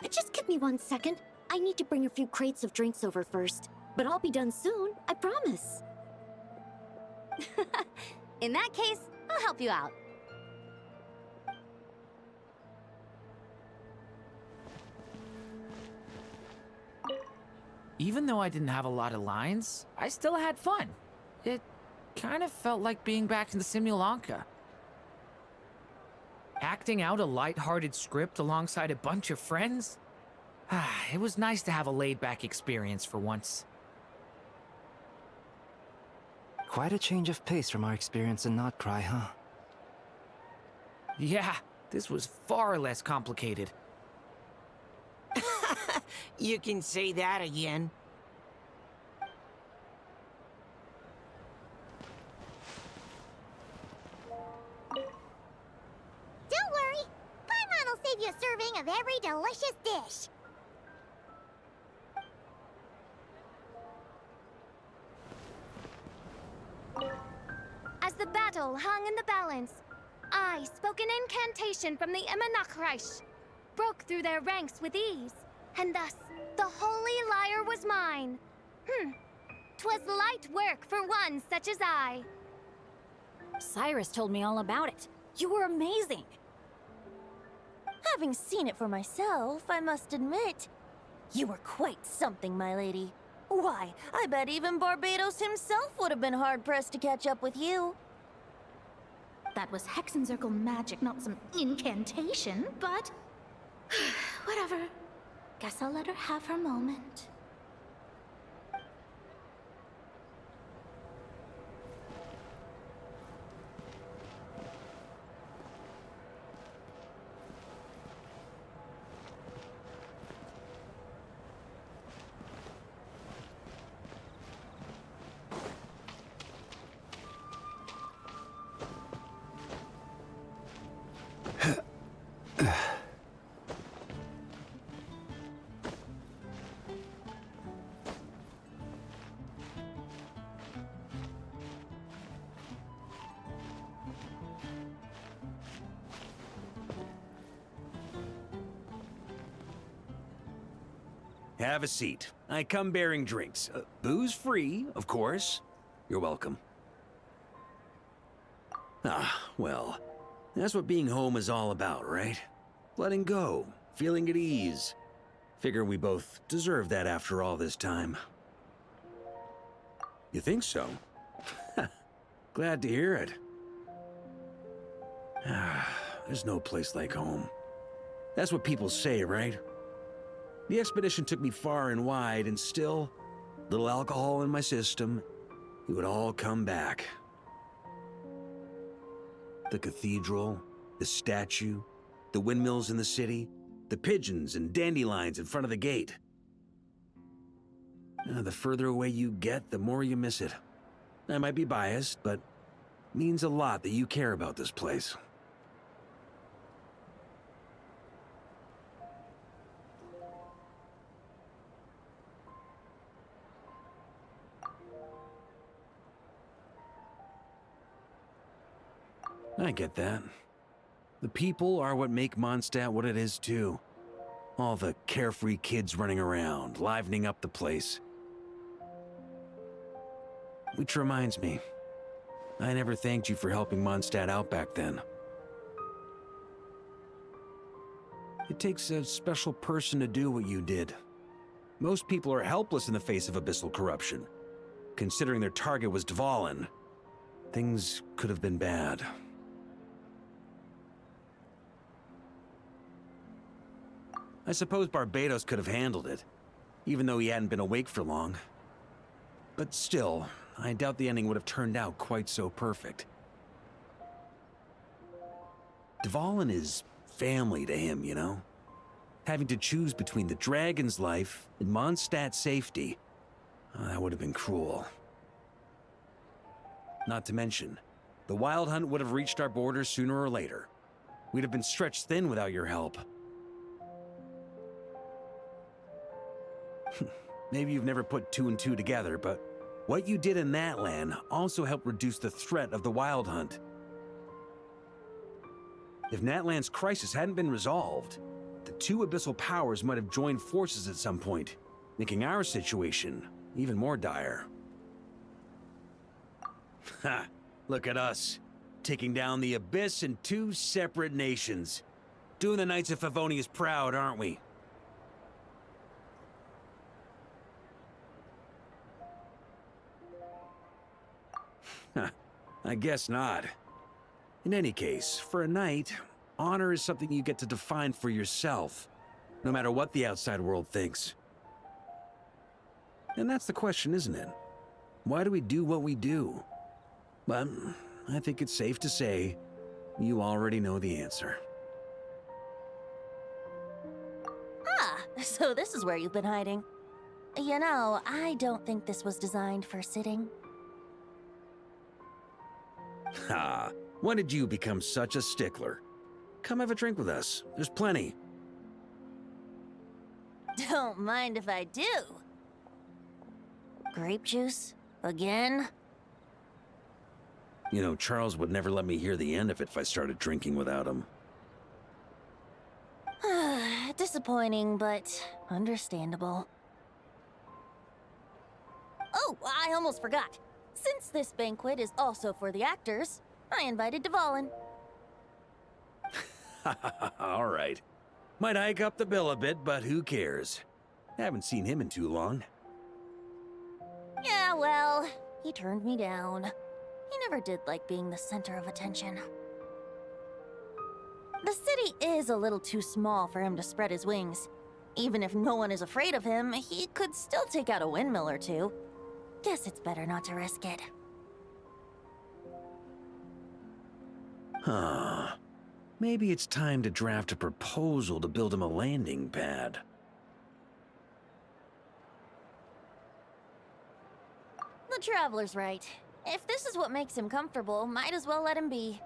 Just give me 1 second. I need to bring a few crates of drinks over first. But I'll be done soon, I promise. In that case, I'll help you out. Even though I didn't have a lot of lines, I still had fun. It kind of felt like being back in the Simulanka. Acting out a light-hearted script alongside a bunch of friends? It was nice to have a laid-back experience for once. Quite a change of pace from our experience in Not Cry, huh? Yeah, this was far less complicated. You can say that again. Don't worry. Paimon will save you a serving of every delicious dish. As the battle hung in the balance, I spoke an incantation from the Emanachreich, broke through their ranks with ease, and thus the holy lyre was mine. 'Twas light work for one such as I. Cyrus told me all about it. You were amazing. Having seen it for myself, I must admit, you were quite something, my lady. Why, I bet even Barbados himself would have been hard-pressed to catch up with you. That was Hexencircle magic, not some incantation, but... whatever. Guess I'll let her have her moment. Have a seat. I come bearing drinks. Booze free, of course. You're welcome. Well, that's what being home is all about, right? Letting go, feeling at ease. Figure we both deserve that after all this time. You think so? Glad to hear it. There's no place like home. That's what people say, right? The expedition took me far and wide, and still, little alcohol in my system, it would all come back. The cathedral, the statue, the windmills in the city, the pigeons and dandelions in front of the gate. The further away you get, the more you miss it. I might be biased, but it means a lot that you care about this place. I get that. The people are what make Mondstadt what it is, too. All the carefree kids running around, livening up the place. Which reminds me, I never thanked you for helping Mondstadt out back then. It takes a special person to do what you did. Most people are helpless in the face of abyssal corruption. Considering their target was Dvalin, things could have been bad. I suppose Barbados could have handled it, even though he hadn't been awake for long. But still, I doubt the ending would have turned out quite so perfect. Dvalin is family to him, you know? Having to choose between the dragon's life and Mondstadt's safety, that would have been cruel. Not to mention, the Wild Hunt would have reached our borders sooner or later. We'd have been stretched thin without your help. Maybe you've never put two and two together, but what you did in that land also helped reduce the threat of the Wild Hunt. If Natlan's crisis hadn't been resolved, the two abyssal powers might have joined forces at some point, making our situation even more dire. Ha! Look at us, taking down the Abyss in two separate nations. Doing the Knights of Favonius proud, aren't we? I guess not. In any case, for a knight, honor is something you get to define for yourself, no matter what the outside world thinks. And that's the question, isn't it? Why do we do what we do? But I think it's safe to say you already know the answer. Ah, so this is where you've been hiding. You know, I don't think this was designed for sitting. Ha! When did you become such a stickler? Come have a drink with us. There's plenty. Don't mind if I do. Grape juice? Again? You know, Charles would never let me hear the end of it if I started drinking without him. Disappointing, but understandable. Oh, I almost forgot. Since this banquet is also for the actors, I invited Dvalin. All right. Might hike up the bill a bit, but who cares? Haven't seen him in too long. Yeah, well, he turned me down. He never did like being the center of attention. The city is a little too small for him to spread his wings. Even if no one is afraid of him, he could still take out a windmill or two. Guess it's better not to risk it. Huh. Maybe it's time to draft a proposal to build him a landing pad. The Traveler's right. If this is what makes him comfortable, might as well let him be.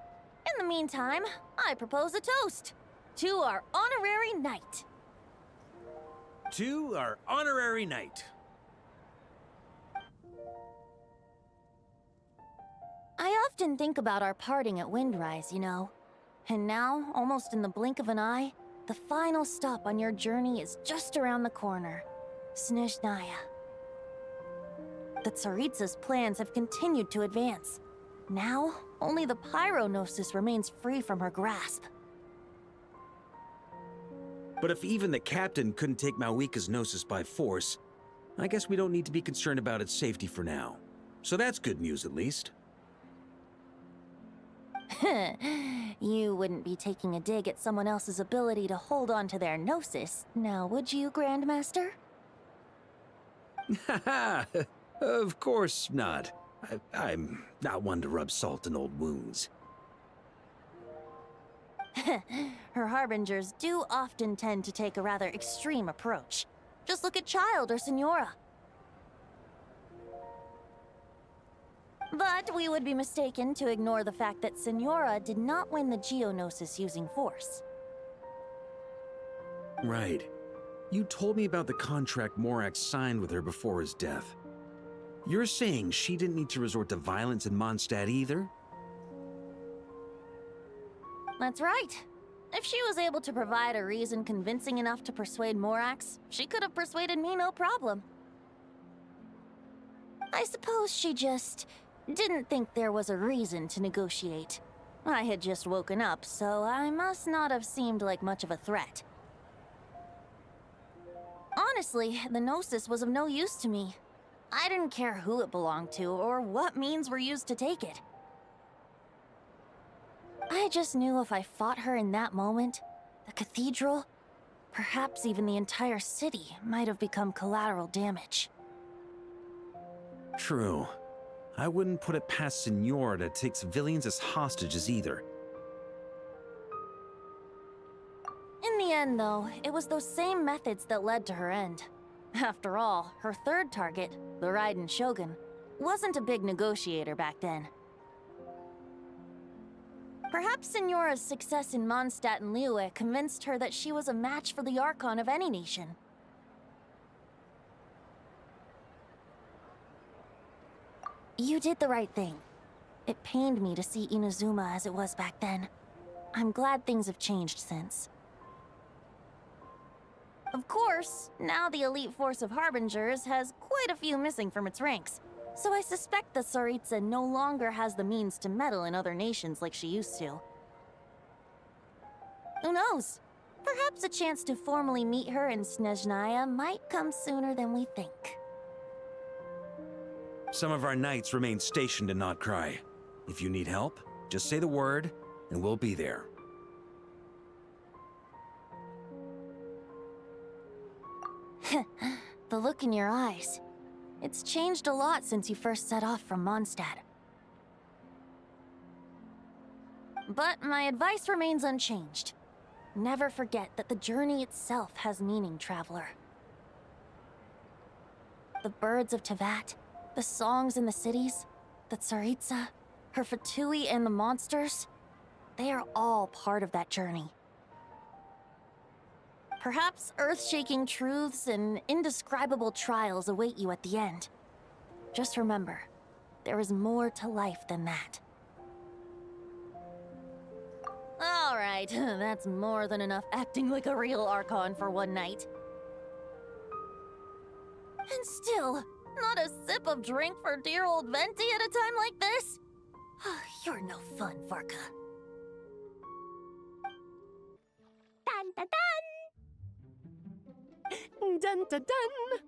In the meantime, I propose a toast to our honorary knight. To our honorary knight. I often think about our parting at Windrise, you know. And now, almost in the blink of an eye, the final stop on your journey is just around the corner. Snezhnaya. The Tsaritsa's plans have continued to advance. Now, only the Pyronosis remains free from her grasp. But if even the captain couldn't take Malwika's Gnosis by force, I guess we don't need to be concerned about its safety for now. So that's good news, at least. You wouldn't be taking a dig at someone else's ability to hold on to their Gnosis, now would you, Grandmaster? Haha! Of course not. I'm not one to rub salt in old wounds. Her harbingers do often tend to take a rather extreme approach. Just look at Child or Senora. But we would be mistaken to ignore the fact that Senora did not win the Geonosis using force. Right. You told me about the contract Morax signed with her before his death. You're saying she didn't need to resort to violence in Mondstadt either? That's right. If she was able to provide a reason convincing enough to persuade Morax, she could have persuaded me no problem. I suppose she just didn't think there was a reason to negotiate. I had just woken up, so I must not have seemed like much of a threat. Honestly, the Gnosis was of no use to me. I didn't care who it belonged to or what means were used to take it. I just knew if I fought her in that moment, the cathedral, perhaps even the entire city, might have become collateral damage. True. I wouldn't put it past Senora to take civilians as hostages either. In the end, though, it was those same methods that led to her end. After all, her third target, the Raiden Shogun, wasn't a big negotiator back then. Perhaps Senora's success in Mondstadt and Liyue convinced her that she was a match for the Archon of any nation. You did the right thing. It pained me to see Inazuma as it was back then. I'm glad things have changed since. Of course, now the elite force of Harbingers has quite a few missing from its ranks, so I suspect the Tsaritsa no longer has the means to meddle in other nations like she used to. Who knows? Perhaps a chance to formally meet her in Snezhnaya might come sooner than we think. Some of our knights remain stationed in Not Cry. If you need help, just say the word, and we'll be there. The look in your eyes. It's changed a lot since you first set off from Mondstadt. But my advice remains unchanged. Never forget that the journey itself has meaning, traveler. The birds of Tevat, the songs in the cities, the Tsaritsa, her Fatui and the monsters, they are all part of that journey. Perhaps earth-shaking truths and indescribable trials await you at the end. Just remember, there is more to life than that. All right, that's more than enough acting like a real Archon for one night. And still, not a sip of drink for dear old Venti at a time like this? You're no fun, Varka. Dun dun dun! Dun dun dun!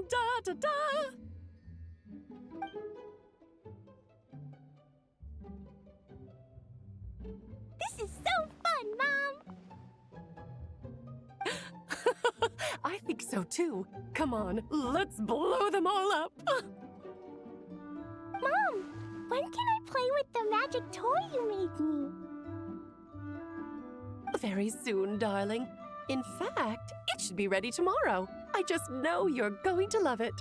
Da da da! This is so fun, Mom! I think so too. Come on, let's blow them all up! Mom, when can I play with the magic toy you made me? Very soon, darling. In fact, it should be ready tomorrow. I just know you're going to love it.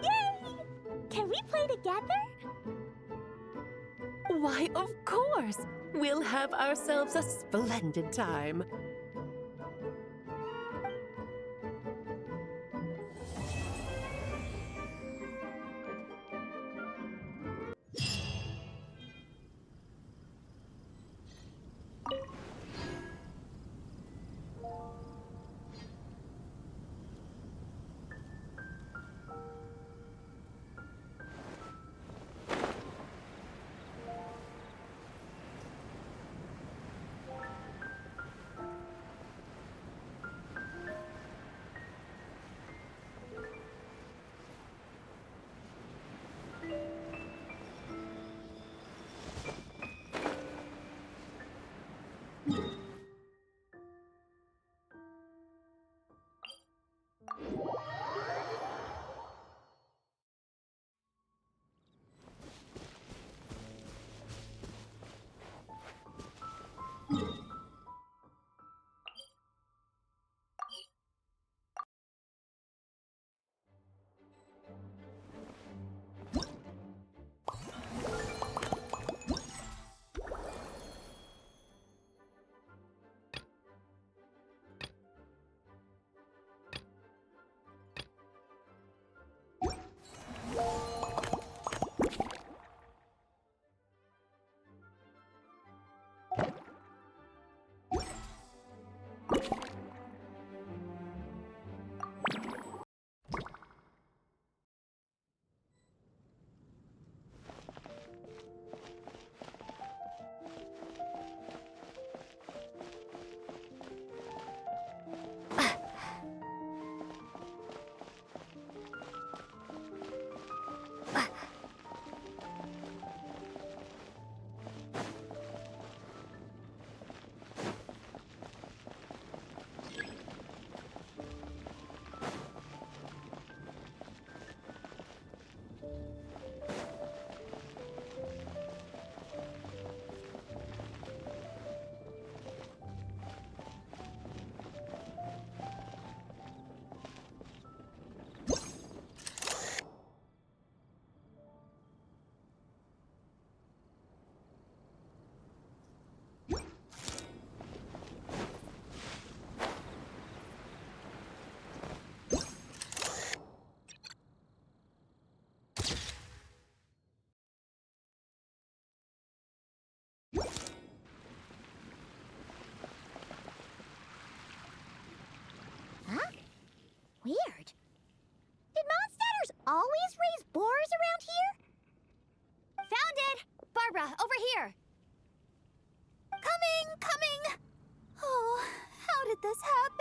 Yay! Can we play together? Why, of course! We'll have ourselves a splendid time.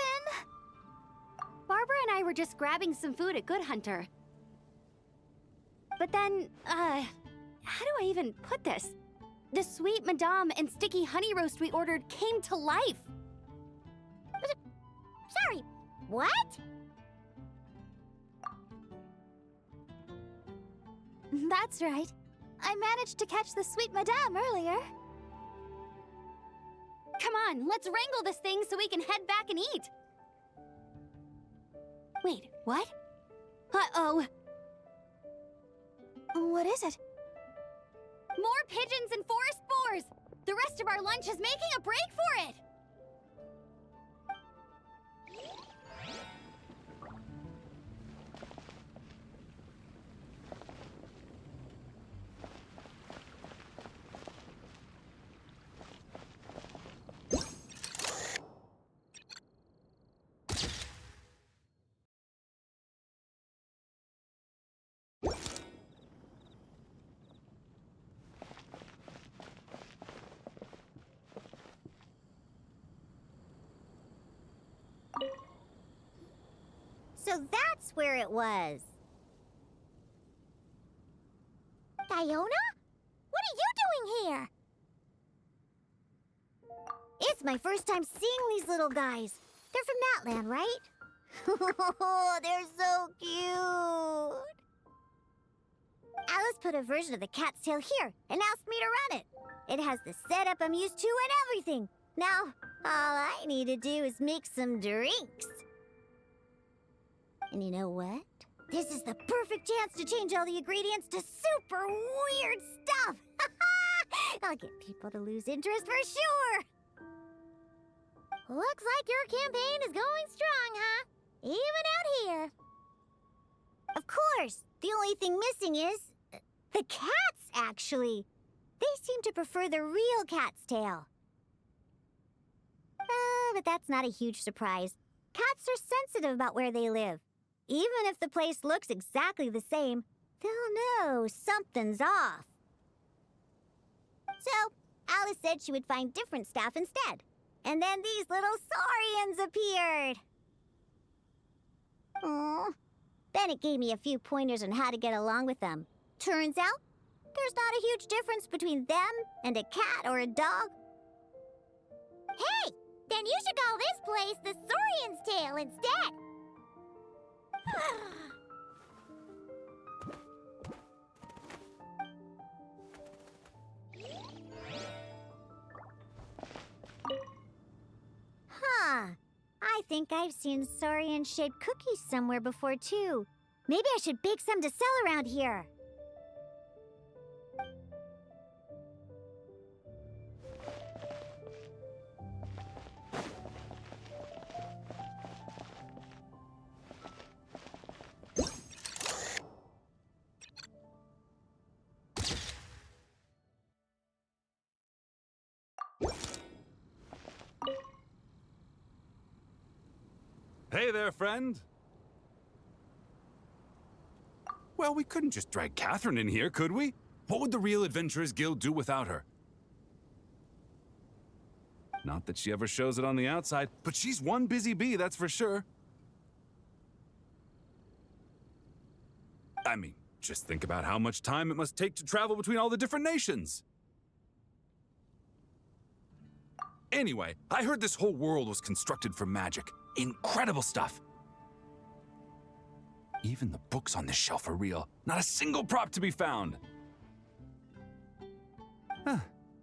happened? Barbara and I were just grabbing some food at Good Hunter. But then, how do I even put this? The sweet madame and sticky honey roast we ordered came to life. Sorry, what? That's right. I managed to catch the sweet madame earlier. Come on, let's wrangle this thing so we can head back and eat. Wait, what? Uh-oh. What is it? More pigeons and forest boars! The rest of our lunch is making a break for it! So that's where it was. Fiona? What are you doing here? It's my first time seeing these little guys. They're from that land, right? Oh, they're so cute. Alice put a version of the cat's tail here and asked me to run it. It has the setup I'm used to and everything. Now, all I need to do is make some drinks. And you know what? This is the perfect chance to change all the ingredients to super weird stuff! I'll get people to lose interest for sure! Looks like your campaign is going strong, huh? Even out here. Of course, the only thing missing is... the cats, actually. They seem to prefer the real cat's tail. But that's not a huge surprise. Cats are sensitive about where they live. Even if the place looks exactly the same, they'll know something's off. So, Alice said she would find different staff instead. And then these little saurians appeared. Aww. Bennett gave me a few pointers on how to get along with them. Turns out, there's not a huge difference between them and a cat or a dog. Hey! Then you should call this place the Saurian's Tail instead! Huh. I think I've seen saurian-shaped cookies somewhere before, too. Maybe I should bake some to sell around here. Hey there, friend. Well, we couldn't just drag Catherine in here, could we? What would the Real Adventurers Guild do without her? Not that she ever shows it on the outside, but she's one busy bee, that's for sure. I mean, just think about how much time it must take to travel between all the different nations. Anyway, I heard this whole world was constructed from magic. Incredible stuff. Even the books on this shelf are real. Not a single prop to be found. Huh.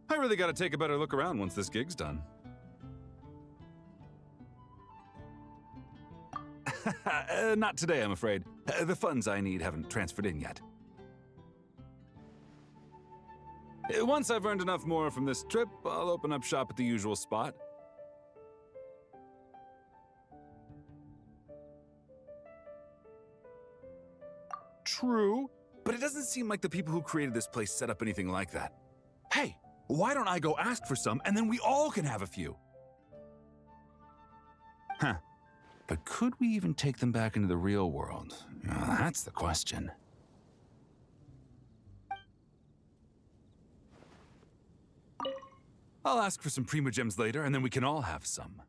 I really gotta take a better look around once this gig's done. Not today, I'm afraid. The funds I need haven't transferred in yet. Once I've earned enough more from this trip, I'll open up shop at the usual spot. True, but it doesn't seem like the people who created this place set up anything like that. Hey, why don't I go ask for some, and then we all can have a few? Huh. But could we even take them back into the real world? That's the question. I'll ask for some Prima Gems later, and then we can all have some.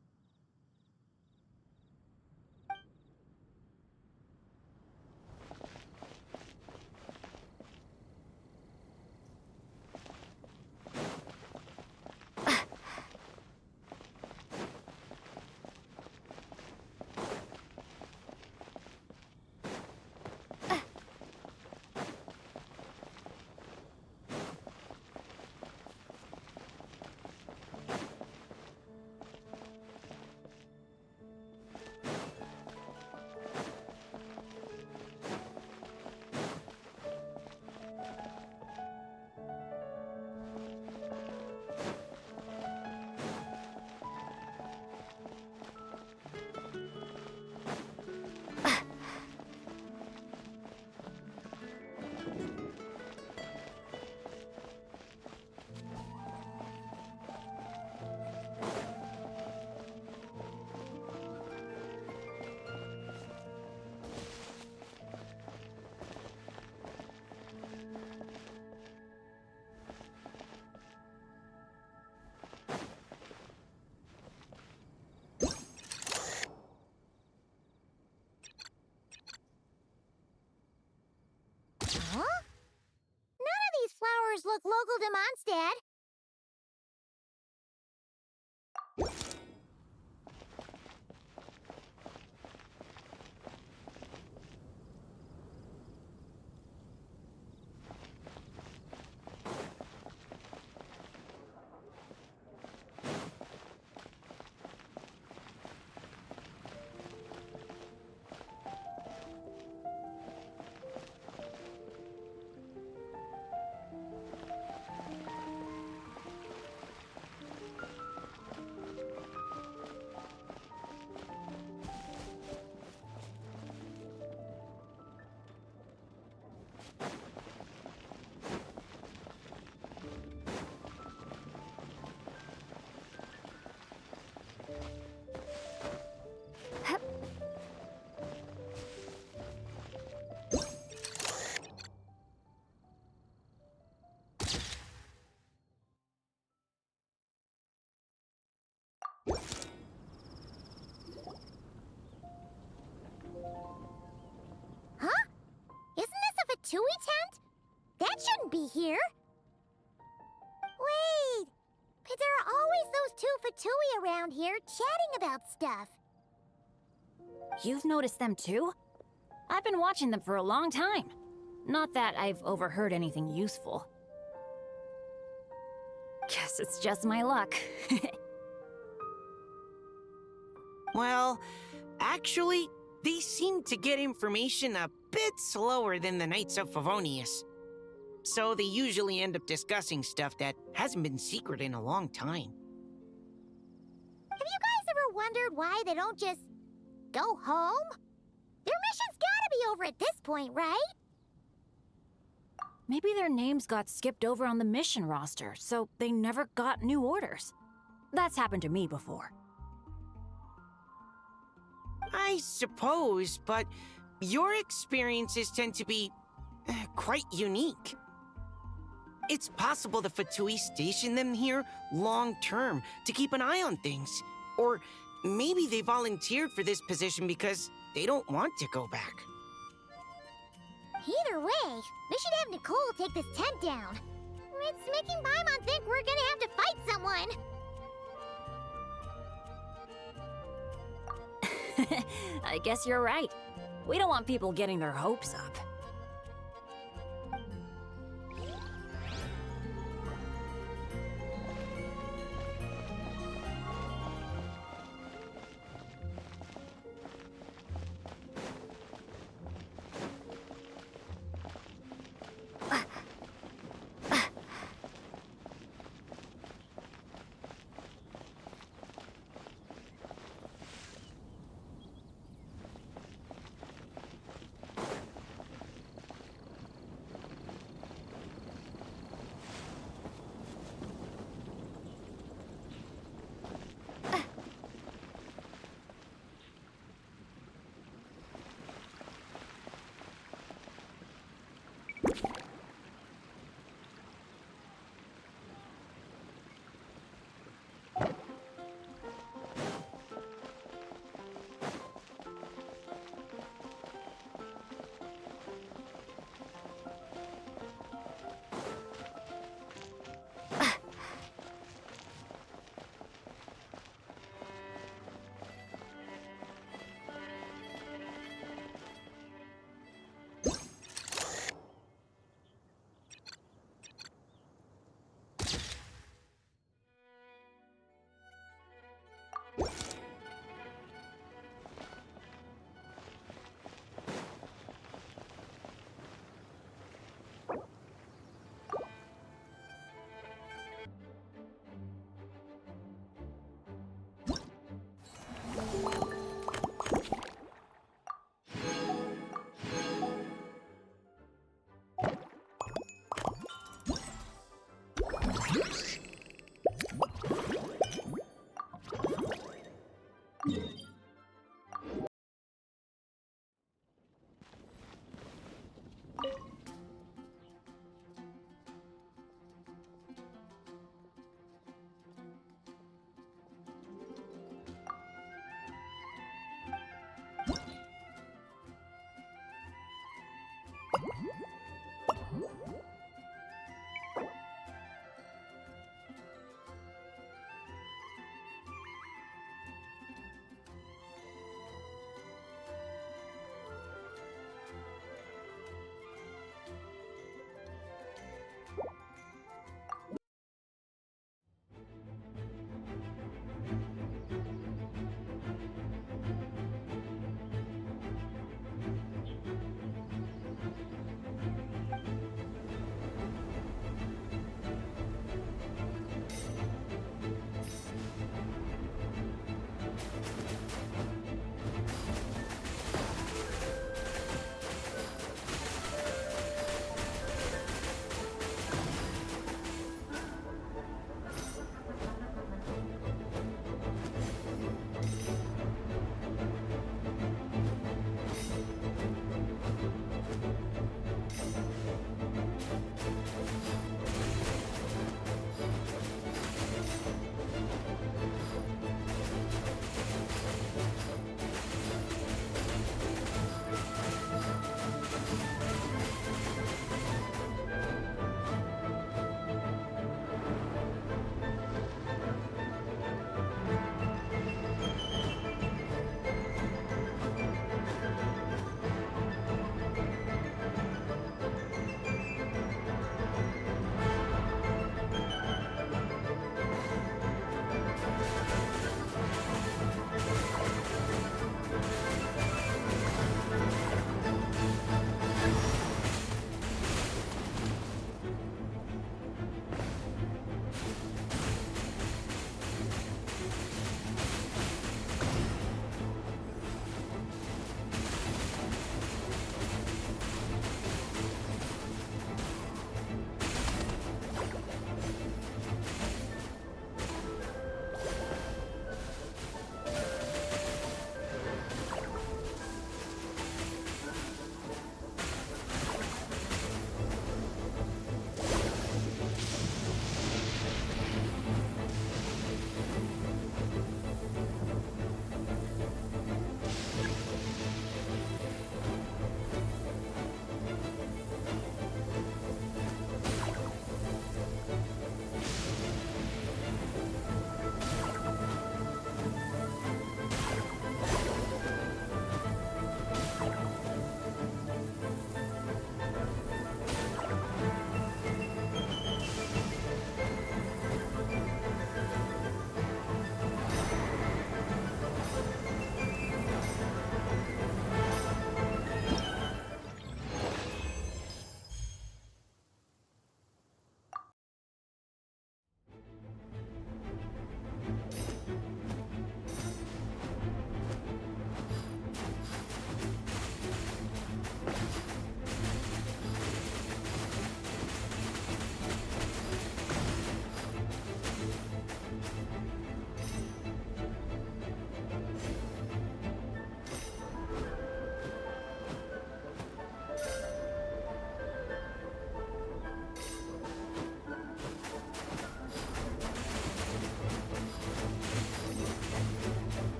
look local to Mondstadt. Huh? Isn't this a Fatui tent? That shouldn't be here. Wait, but there are always those two Fatui around here chatting about stuff. You've noticed them too? I've been watching them for a long time. Not that I've overheard anything useful. Guess it's just my luck. Well, actually, they seem to get information a bit slower than the Knights of Favonius. So they usually end up discussing stuff that hasn't been secret in a long time. Have you guys ever wondered why they don't just go home? Their mission's gotta be over at this point, right? Maybe their names got skipped over on the mission roster, so they never got new orders. That's happened to me before. I suppose, but your experiences tend to be quite unique. It's possible the Fatui stationed them here long-term to keep an eye on things. Or maybe they volunteered for this position because they don't want to go back. Either way, we should have Nicole take this tent down. It's making Paimon think we're gonna have to fight someone. I guess you're right. We don't want people getting their hopes up.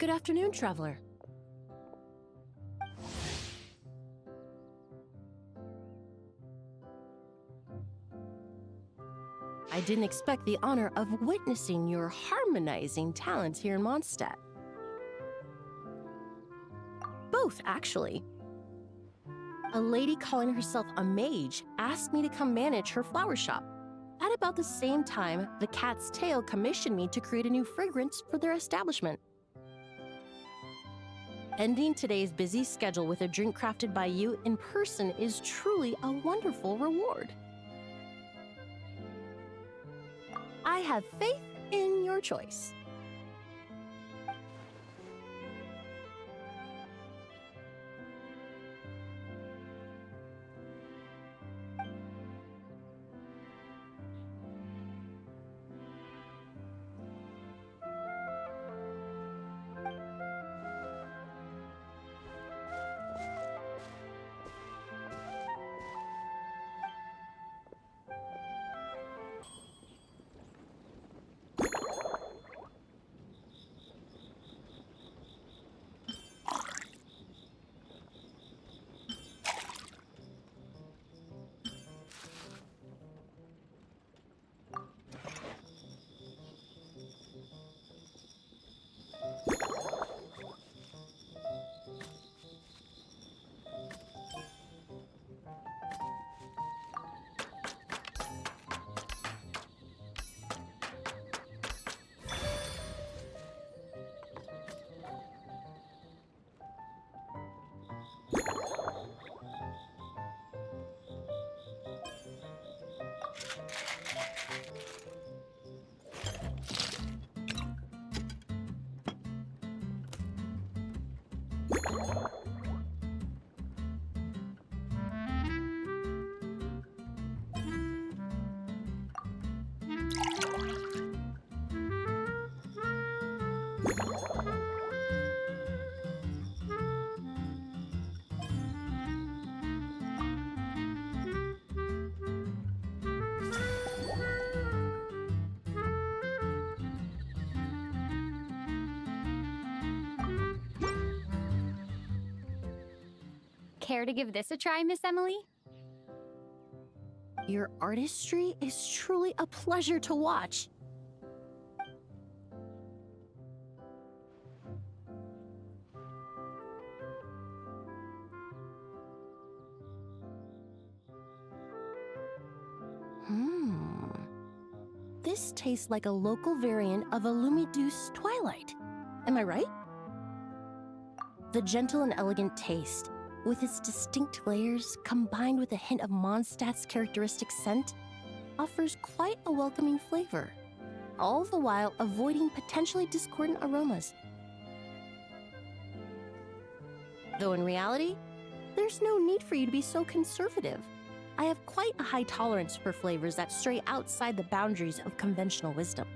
Good afternoon, traveler. I didn't expect the honor of witnessing your harmonizing talents here in Mondstadт. Both, actually. A lady calling herself a mage asked me to come manage her flower shop. At about the same time, the Cat's Tail commissioned me to create a new fragrance for their establishment. Ending today's busy schedule with a drink crafted by you in person is truly a wonderful reward. I have faith in your choice. Care to give this a try, Miss Emily? Your artistry is truly a pleasure to watch. This tastes like a local variant of a Lumideuse Twilight. Am I right? The gentle and elegant taste, with its distinct layers combined with a hint of Mondstadt's characteristic scent, offers quite a welcoming flavor, all the while avoiding potentially discordant aromas. Though in reality, there's no need for you to be so conservative. I have quite a high tolerance for flavors that stray outside the boundaries of conventional wisdom.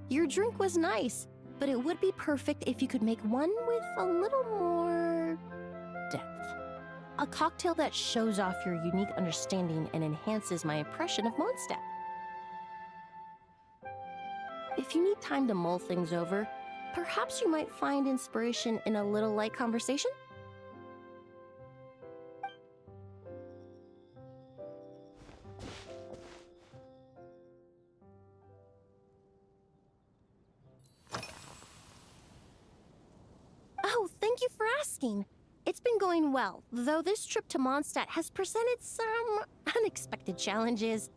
Your drink was nice, but it would be perfect if you could make one with a little more depth. A cocktail that shows off your unique understanding and enhances my impression of Mondstadт. If you need time to mull things over, perhaps you might find inspiration in a little light conversation? Oh, thank you for asking. It's been going well, though this trip to Mondstadт has presented some unexpected challenges.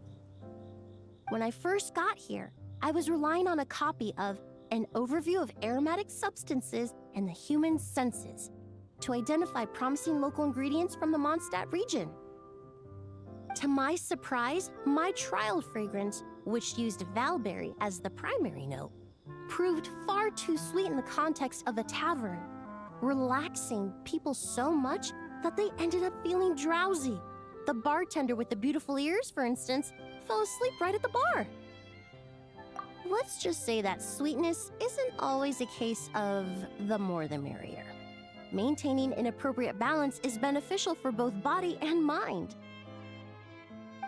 When I first got here, I was relying on a copy of An Overview of Aromatic Substances and the Human Senses to identify promising local ingredients from the Mondstadт region. To my surprise, my trial fragrance, which used valberry as the primary note, proved far too sweet in the context of a tavern, relaxing people so much that they ended up feeling drowsy. The bartender with the beautiful ears, for instance, fell asleep right at the bar. Let's just say that sweetness isn't always a case of the more the merrier. Maintaining an appropriate balance is beneficial for both body and mind.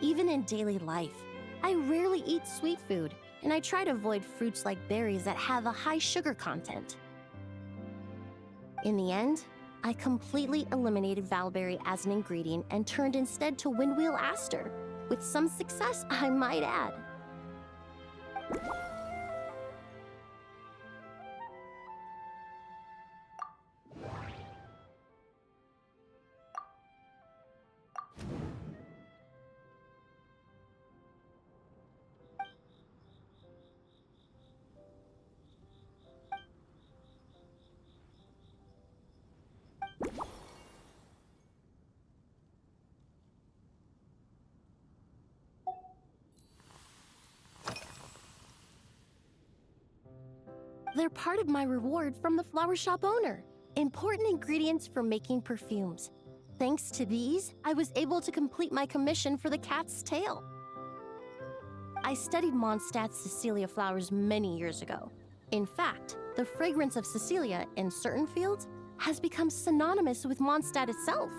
Even in daily life, I rarely eat sweet food, and I try to avoid fruits like berries that have a high sugar content. In the end, I completely eliminated valberry as an ingredient and turned instead to windwheel aster, with some success, I might add. They're part of my reward from the flower shop owner. Important ingredients for making perfumes. Thanks to these, I was able to complete my commission for the cat's tail. I studied Mondstadt's Cecilia flowers many years ago. In fact, the fragrance of Cecilia in certain fields has become synonymous with Mondstadt itself.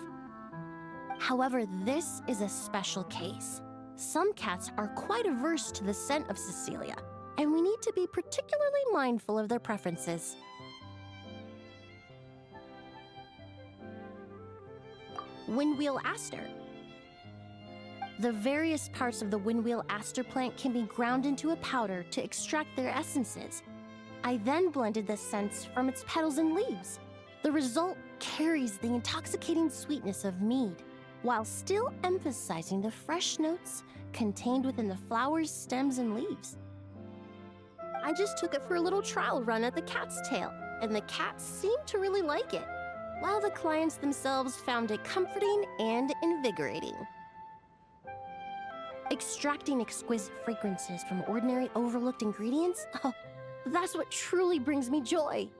However, this is a special case. Some cats are quite averse to the scent of Cecilia, and we need to be particularly mindful of their preferences. Windwheel aster. The various parts of the windwheel aster plant can be ground into a powder to extract their essences. I then blended the scents from its petals and leaves. The result carries the intoxicating sweetness of mead, while still emphasizing the fresh notes contained within the flower's stems and leaves. I just took it for a little trial run at the cat's tail, and the cats seemed to really like it, while the clients themselves found it comforting and invigorating. Extracting exquisite fragrances from ordinary overlooked ingredients? Oh, that's what truly brings me joy.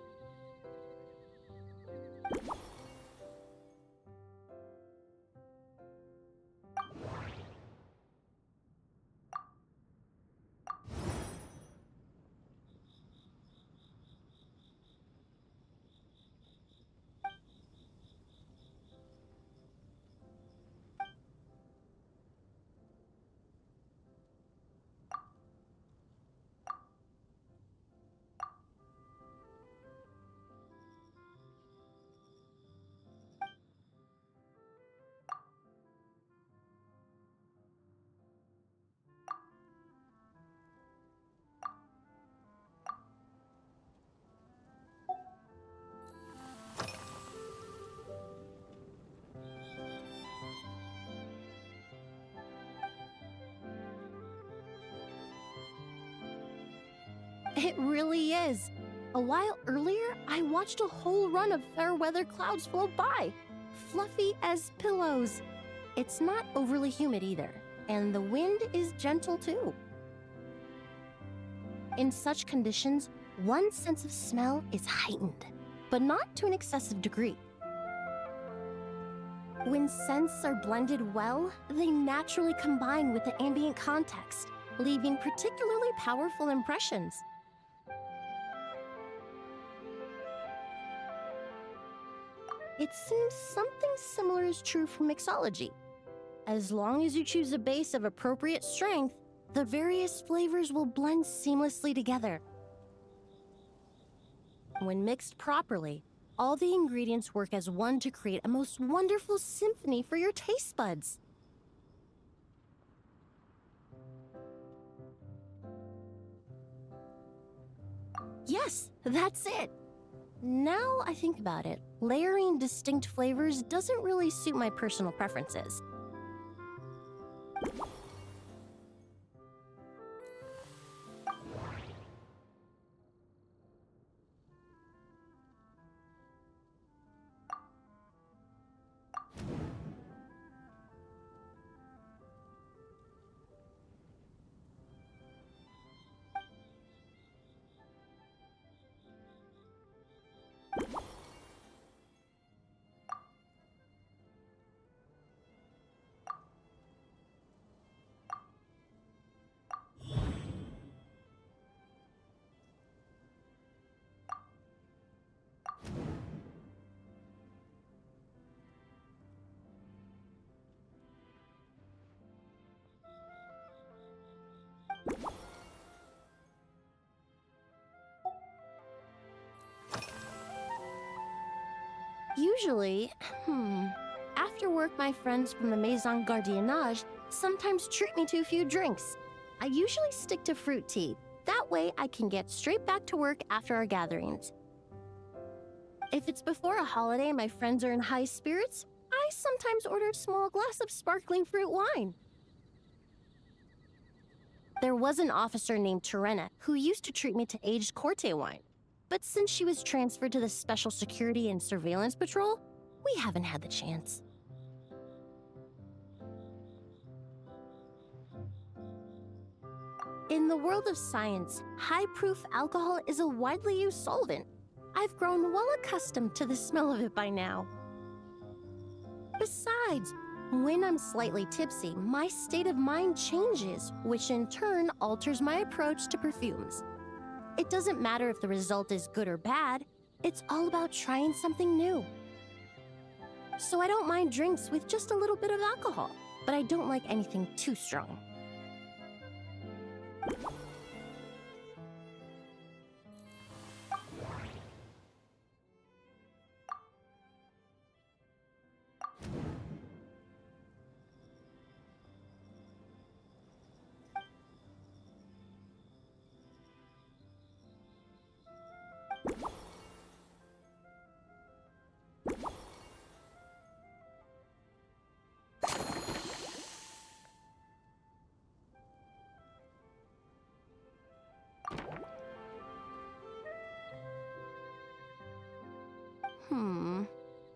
It really is. A while earlier, I watched a whole run of fair weather clouds float by, fluffy as pillows. It's not overly humid either, and the wind is gentle too. In such conditions, one sense of smell is heightened, but not to an excessive degree. When scents are blended well, they naturally combine with the ambient context, leaving particularly powerful impressions. It seems something similar is true for mixology. As long as you choose a base of appropriate strength, the various flavors will blend seamlessly together. When mixed properly, all the ingredients work as one to create a most wonderful symphony for your taste buds. Yes, that's it. Now I think about it, layering distinct flavors doesn't really suit my personal preferences. Usually, after work, my friends from the Maison Gardiennage sometimes treat me to a few drinks. I usually stick to fruit tea. That way, I can get straight back to work after our gatherings. If it's before a holiday and my friends are in high spirits, I sometimes order a small glass of sparkling fruit wine. There was an officer named Terena who used to treat me to aged Corte wine. But since she was transferred to the Special Security and Surveillance Patrol, we haven't had the chance. In the world of science, high-proof alcohol is a widely used solvent. I've grown well accustomed to the smell of it by now. Besides, when I'm slightly tipsy, my state of mind changes, which in turn alters my approach to perfumes. It doesn't matter if the result is good or bad, it's all about trying something new. So I don't mind drinks with just a little bit of alcohol, but I don't like anything too strong.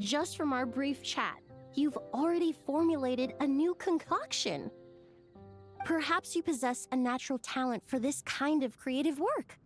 Just from our brief chat, you've already formulated a new concoction. Perhaps you possess a natural talent for this kind of creative work.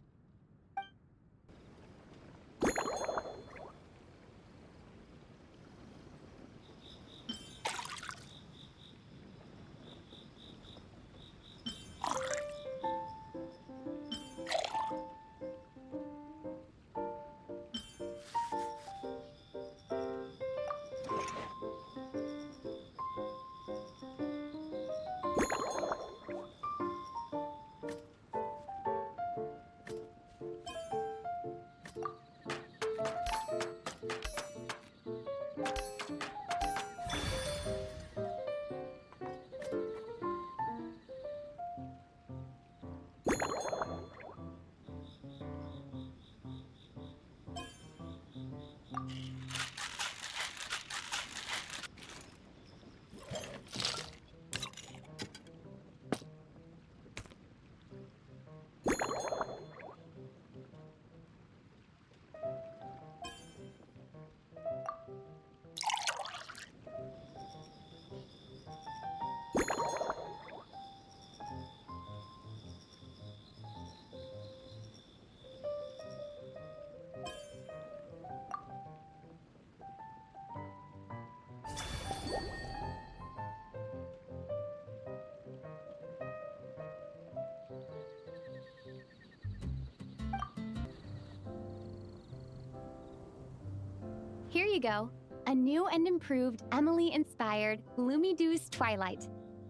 Here you go. A new and improved Emily-inspired Lumideuse Twilight.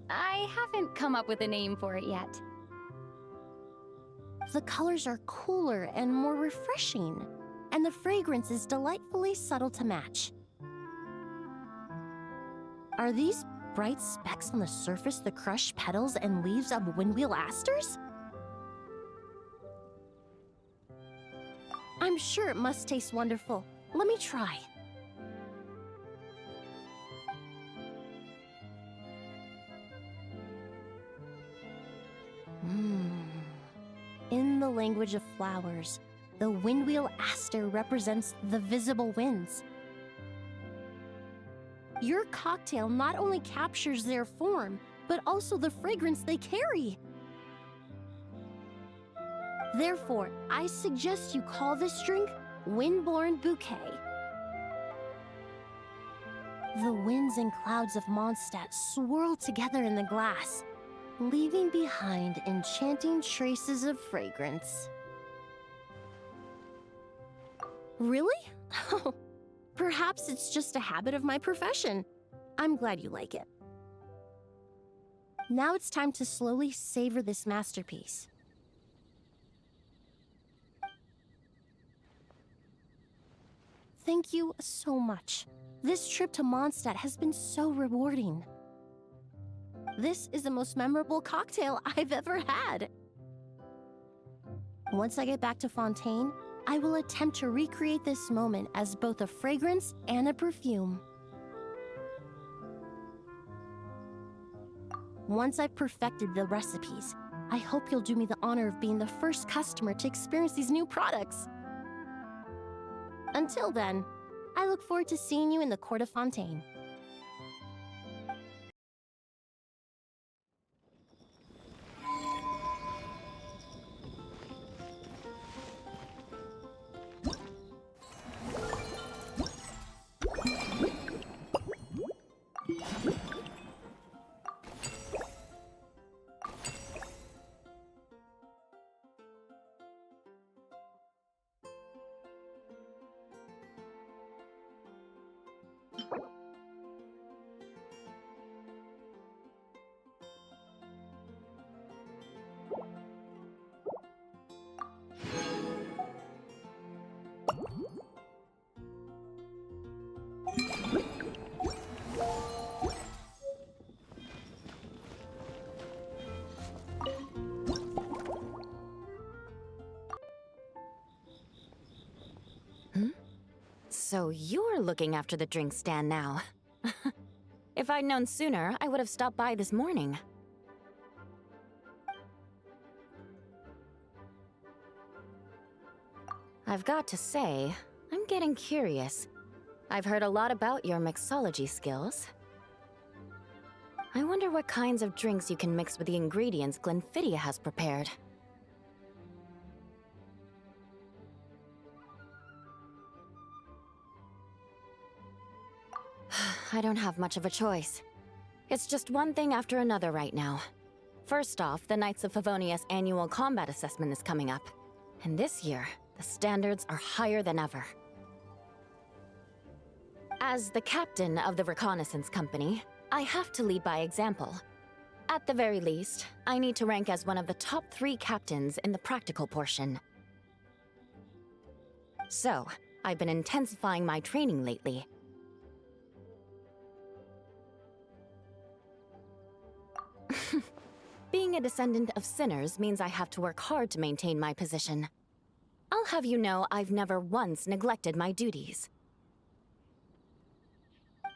I haven't come up with a name for it yet. The colors are cooler and more refreshing, and the fragrance is delightfully subtle to match. Are these bright specks on the surface the crushed petals and leaves of windwheel asters? I'm sure it must taste wonderful. Let me try. In the language of flowers, the windwheel aster represents the visible winds. Your cocktail not only captures their form, but also the fragrance they carry. Therefore, I suggest you call this drink Windborne Bouquet. The winds and clouds of Mondstadt swirl together in the glass, leaving behind enchanting traces of fragrance. Really? Oh, perhaps it's just a habit of my profession. I'm glad you like it. Now it's time to slowly savor this masterpiece. thank you so much. This trip to Mondstadt has been so rewarding. This is the most memorable cocktail I've ever had. Once I get back to Fontaine, I will attempt to recreate this moment as both a fragrance and a perfume. Once I've perfected the recipes, I hope you'll do me the honor of being the first customer to experience these new products. Until then, I look forward to seeing you in the Court of Fontaine. So you're looking after the drink stand now. If I'd known sooner, I would have stopped by this morning. I've got to say, I'm getting curious. I've heard a lot about your mixology skills. I wonder what kinds of drinks you can mix with the ingredients Glenfiddich has prepared. I don't have much of a choice. It's just one thing after another right now. First off, the Knights of Favonius annual combat assessment is coming up. And this year, the standards are higher than ever. As the captain of the reconnaissance company, I have to lead by example. At the very least, I need to rank as one of the top 3 captains in the practical portion. So, I've been intensifying my training lately. Being a descendant of sinners means I have to work hard to maintain my position. I'll have you know I've never once neglected my duties.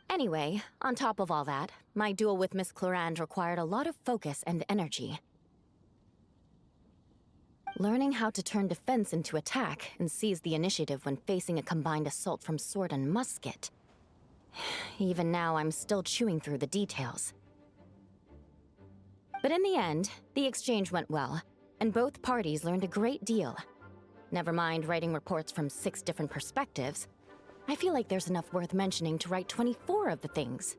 Anyway, on top of all that, my duel with Miss Clorand required a lot of focus and energy. Learning how to turn defense into attack and seize the initiative when facing a combined assault from sword and musket. Even now, I'm still chewing through the details. But in the end, the exchange went well, and both parties learned a great deal. Never mind writing reports from 6 different perspectives, I feel like there's enough worth mentioning to write 24 of the things.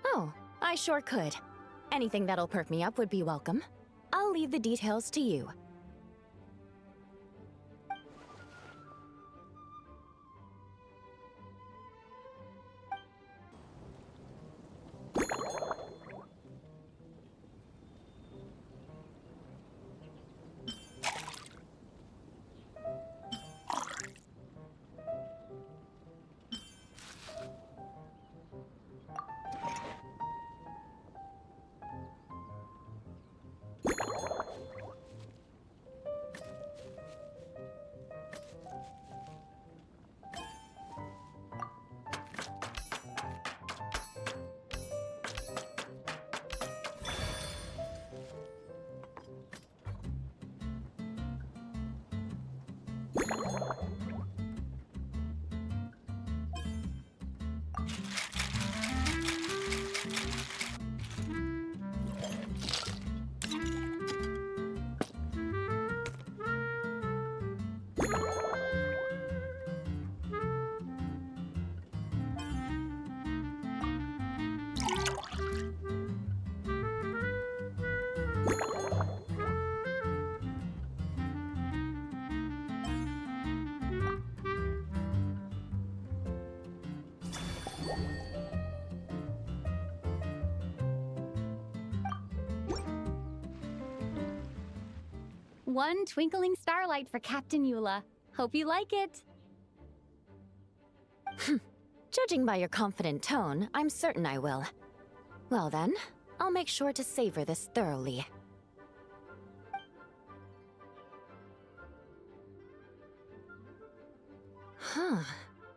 Oh, I sure could. Anything that'll perk me up would be welcome. I'll leave the details to you. one twinkling starlight for Captain Eula. Hope you like it. Judging by your confident tone, I'm certain I will. Well then, I'll make sure to savor this thoroughly. Huh,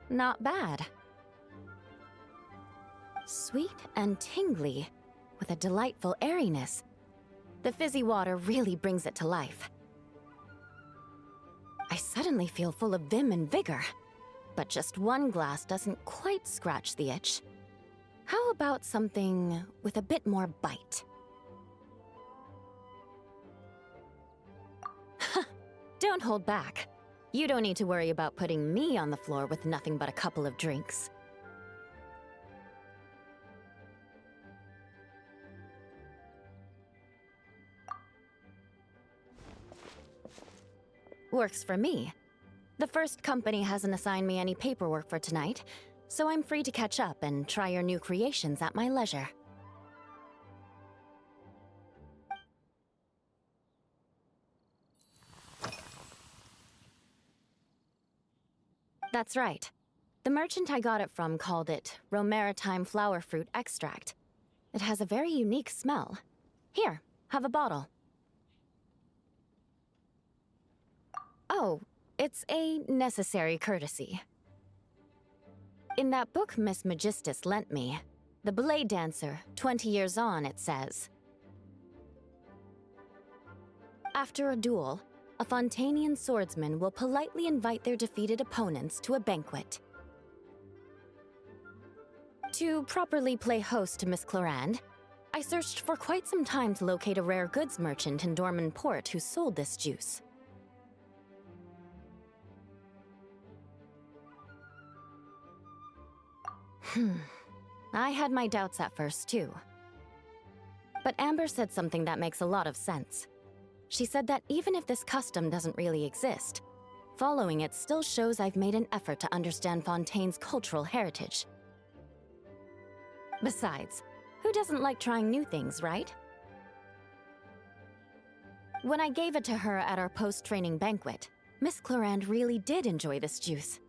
not bad. Sweet and tingly, with a delightful airiness. The fizzy water really brings it to life. I suddenly feel full of vim and vigor, but just one glass doesn't quite scratch the itch. How about something with a bit more bite? Don't hold back. You don't need to worry about putting me on the floor with nothing but a couple of drinks. Works for me. The first company hasn't assigned me any paperwork for tonight, so I'm free to catch up and try your new creations at my leisure. That's right. The merchant I got it from called it Romaritime flower fruit extract. It has a very unique smell. Here, have a bottle. Oh, it's a necessary courtesy. In that book Miss Magistus lent me, The Blade Dancer, 20 Years On, it says, after a duel, a Fontanian swordsman will politely invite their defeated opponents to a banquet. To properly play host to Miss Clorinde, I searched for quite some time to locate a rare goods merchant in Dorman Port who sold this juice. I had my doubts at first, too. But Amber said something that makes a lot of sense. She said that even if this custom doesn't really exist, following it still shows I've made an effort to understand Fontaine's cultural heritage. Besides, who doesn't like trying new things, right? When I gave it to her at our post-training banquet, Miss Clorinde really did enjoy this juice.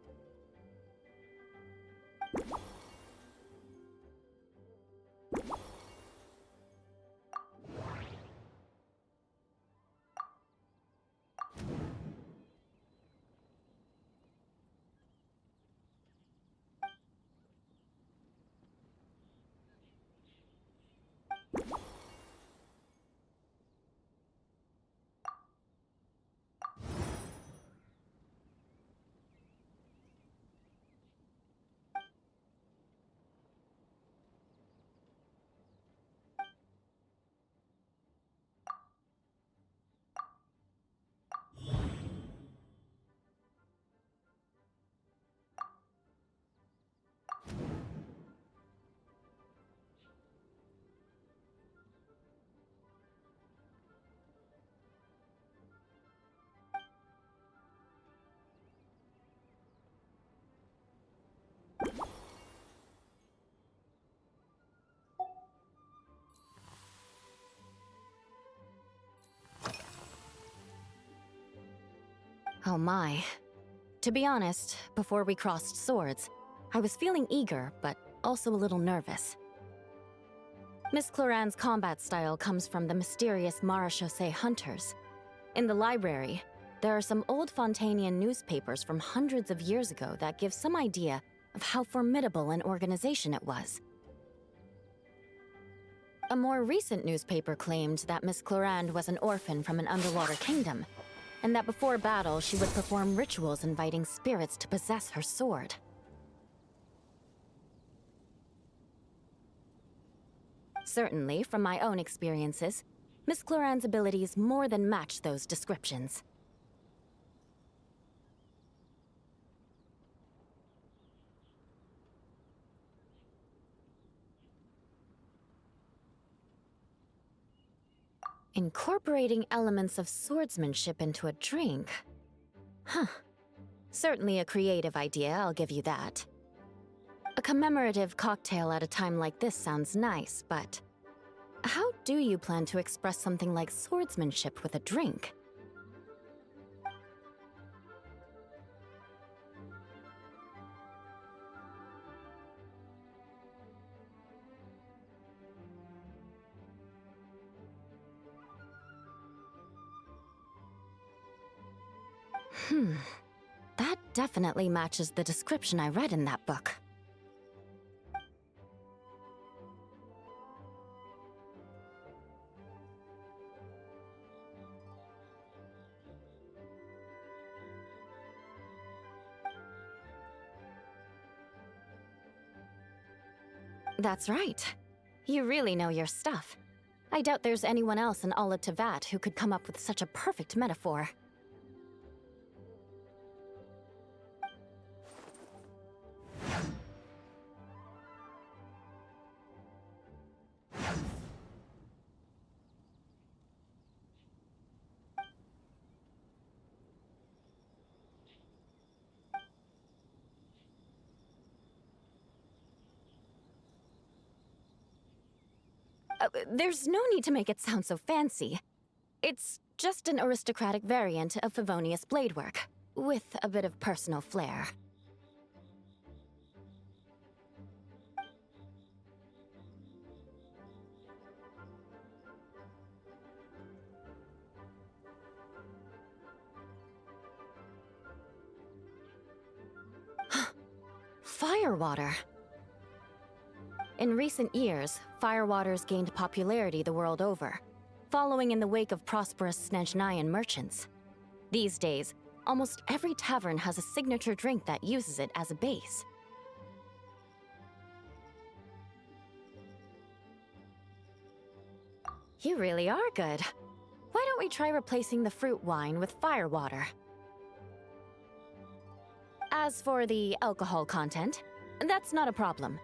Oh my. To be honest, before we crossed swords, I was feeling eager, but also a little nervous. Miss Clorinde's combat style comes from the mysterious Marechaussee hunters. In the library, there are some old Fontanian newspapers from hundreds of years ago that give some idea of how formidable an organization it was. A more recent newspaper claimed that Miss Clorinde was an orphan from an underwater kingdom, and that before battle she would perform rituals inviting spirits to possess her sword. Certainly, from my own experiences, Miss Clorinde's abilities more than match those descriptions. Incorporating elements of swordsmanship into a drink? Huh. Certainly a creative idea, I'll give you that. A commemorative cocktail at a time like this sounds nice, but how do you plan to express something like swordsmanship with a drink? That definitely matches the description I read in that book. That's right. You really know your stuff. I doubt there's anyone else in all of Tevat who could come up with such a perfect metaphor. There's no need to make it sound so fancy. It's just an aristocratic variant of Favonius bladework, with a bit of personal flair. Firewater. In recent years, firewaters gained popularity the world over, following in the wake of prosperous Snezhnayan merchants. These days, almost every tavern has a signature drink that uses it as a base. You really are good. Why don't we try replacing the fruit wine with firewater? As for the alcohol content, that's not a problem.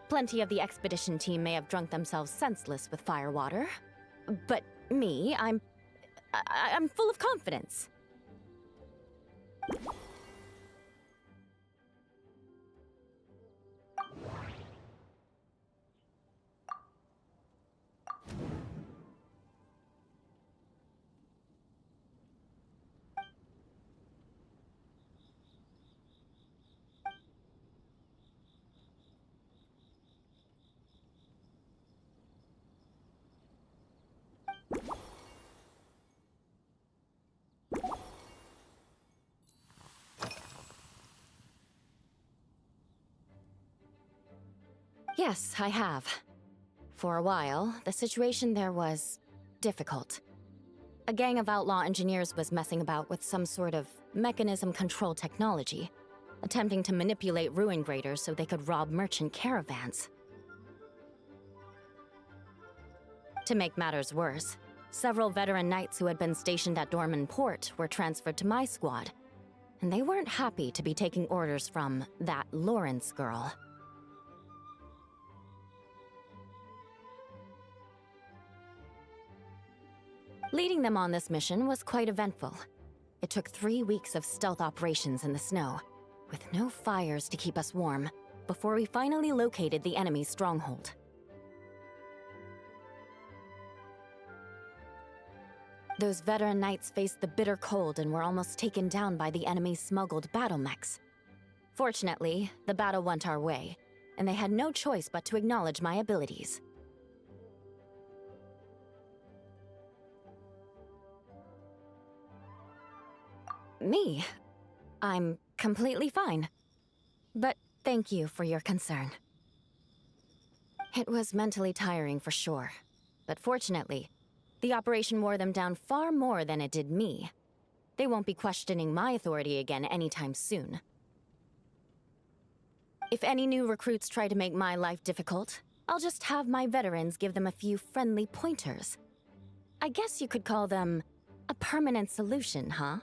Plenty of the expedition team may have drunk themselves senseless with firewater. But me, I'm full of confidence. Yes, I have. For a while, the situation there was difficult. A gang of outlaw engineers was messing about with some sort of mechanism control technology, attempting to manipulate ruin graders so they could rob merchant caravans. To make matters worse, several veteran knights who had been stationed at Dorman Port were transferred to my squad, and they weren't happy to be taking orders from that Lawrence girl. Leading them on this mission was quite eventful. It took 3 weeks of stealth operations in the snow, with no fires to keep us warm, before we finally located the enemy's stronghold. Those veteran knights faced the bitter cold and were almost taken down by the enemy's smuggled battle mechs. Fortunately, the battle went our way, and they had no choice but to acknowledge my abilities. Me? I'm completely fine. But thank you for your concern. It was mentally tiring for sure, but fortunately, the operation wore them down far more than it did me. They won't be questioning my authority again anytime soon. If any new recruits try to make my life difficult, I'll just have my veterans give them a few friendly pointers. I guess you could call them a permanent solution, huh?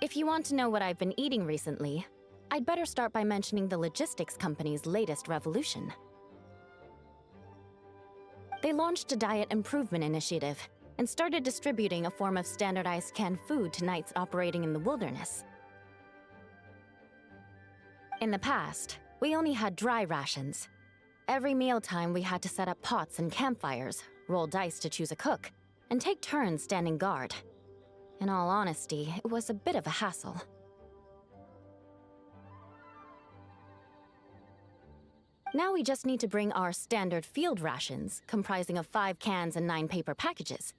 If you want to know what I've been eating recently, I'd better start by mentioning the logistics company's latest revolution. They launched a diet improvement initiative, and started distributing a form of standardized canned food to knights operating in the wilderness. In the past, we only had dry rations. Every mealtime, we had to set up pots and campfires, roll dice to choose a cook, and take turns standing guard. In all honesty, it was a bit of a hassle. Now we just need to bring our standard field rations, comprising of 5 cans and 9 paper packages.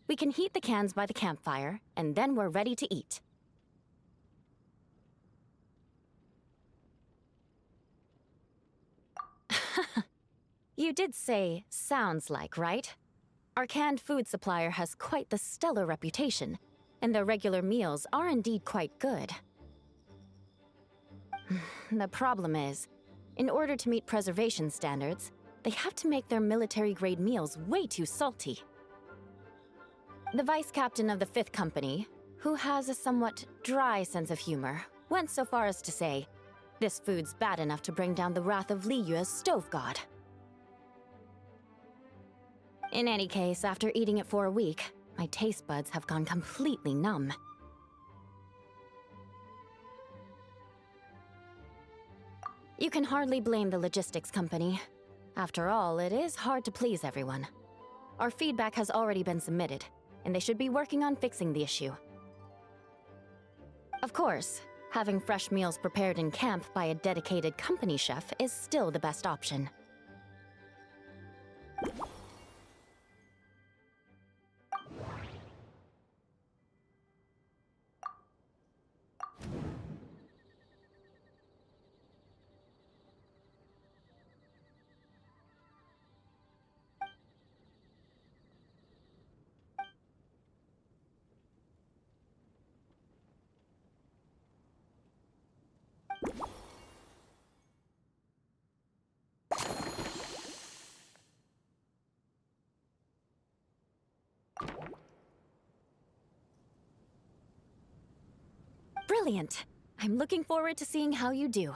We can heat the cans by the campfire, and then we're ready to eat. You did say, sounds like, right? Our canned food supplier has quite the stellar reputation, and their regular meals are indeed quite good. The problem is, in order to meet preservation standards, they have to make their military-grade meals way too salty. The vice captain of the 5th Company, who has a somewhat dry sense of humor, went so far as to say, this food's bad enough to bring down the wrath of Liyue's stove god. In any case, after eating it for a week, my taste buds have gone completely numb. You can hardly blame the logistics company. After all, it is hard to please everyone. Our feedback has already been submitted, and they should be working on fixing the issue. Of course, having fresh meals prepared in camp by a dedicated company chef is still the best option. Brilliant! I'm looking forward to seeing how you do.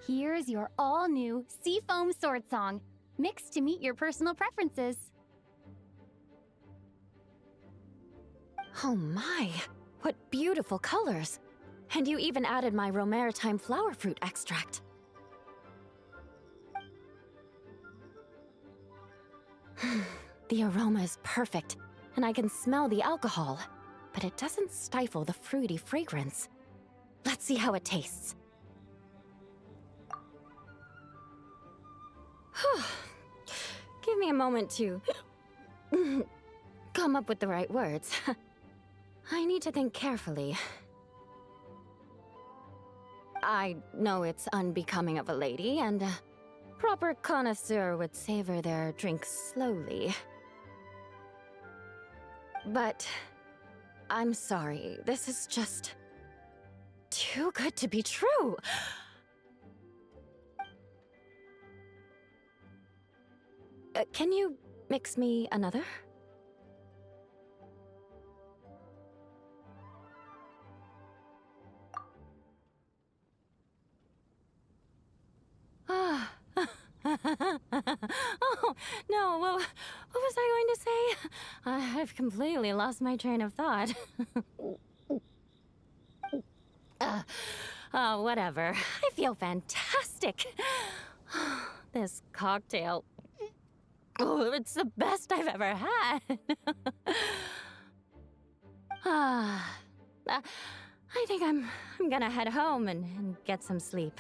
Here's your all-new Seafoam Sword Song, mixed to meet your personal preferences. Oh my, what beautiful colors! And you even added my romaritime flower fruit extract. The aroma is perfect, and I can smell the alcohol, but it doesn't stifle the fruity fragrance. Let's see how it tastes. Give me a moment to come up with the right words. I need to think carefully. I know it's unbecoming of a lady, and a proper connoisseur would savor their drink slowly. But I'm sorry. This is just too good to be true. Can you mix me another? Ah. Oh, no, what was I going to say? I've completely lost my train of thought. Whatever. I feel fantastic. This cocktail... Oh, it's the best I've ever had. I think I'm gonna head home and get some sleep.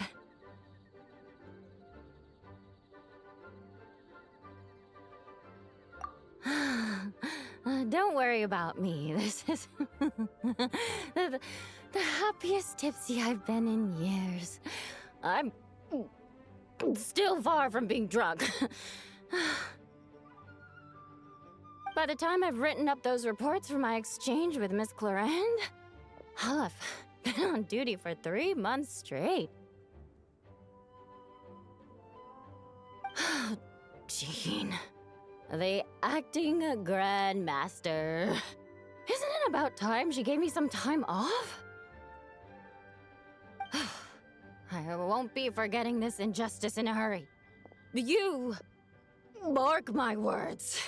Don't worry about me. This is the happiest tipsy I've been in years. I'm still far from being drunk. By the time I've written up those reports for my exchange with Miss Clarend, I'll have been on duty for 3 months straight. Jean. The acting grandmaster. Isn't it about time she gave me some time off? I won't be forgetting this injustice in a hurry. You mark my words.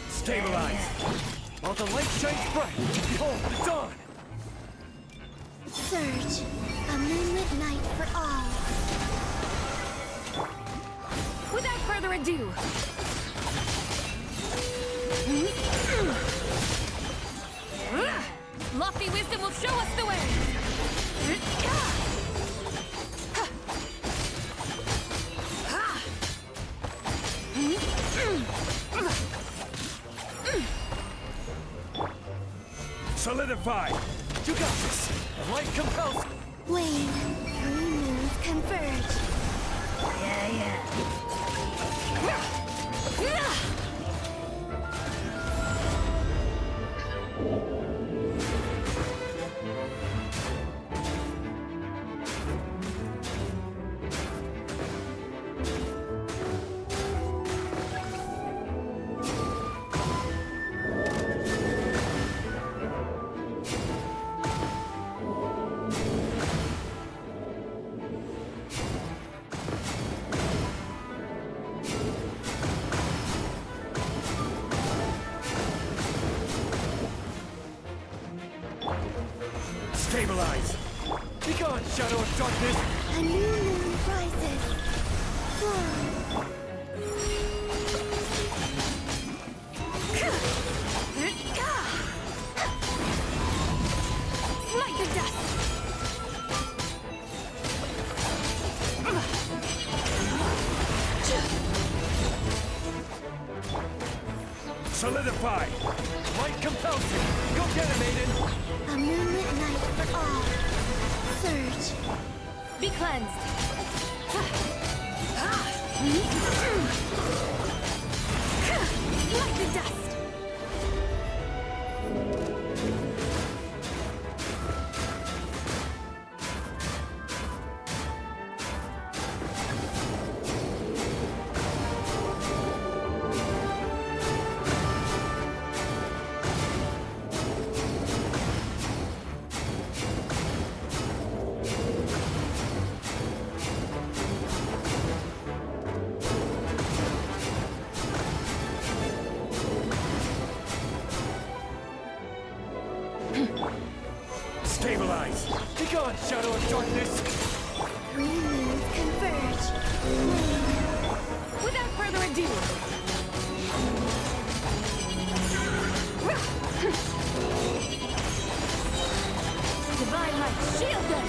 Stabilize! While the light shines bright, behold the dawn! Surge, a moonlit night for all. Without further ado, lofty wisdom will show us the way. Solidify! You got this! The light compels... Wane, 3 moons converge. Stabilize! Begone, shadow of darkness! A new moon rises. Fly. Light the dust. Solidify! Light compels you! Go get it, maiden! A moonlit night for all. Surge. Be cleansed. Like the dust. Stabilize! Be gone, shadow of darkness! Three moons converge. Without further ado. Divine light, shield them!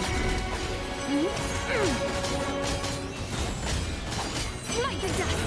Like the dust.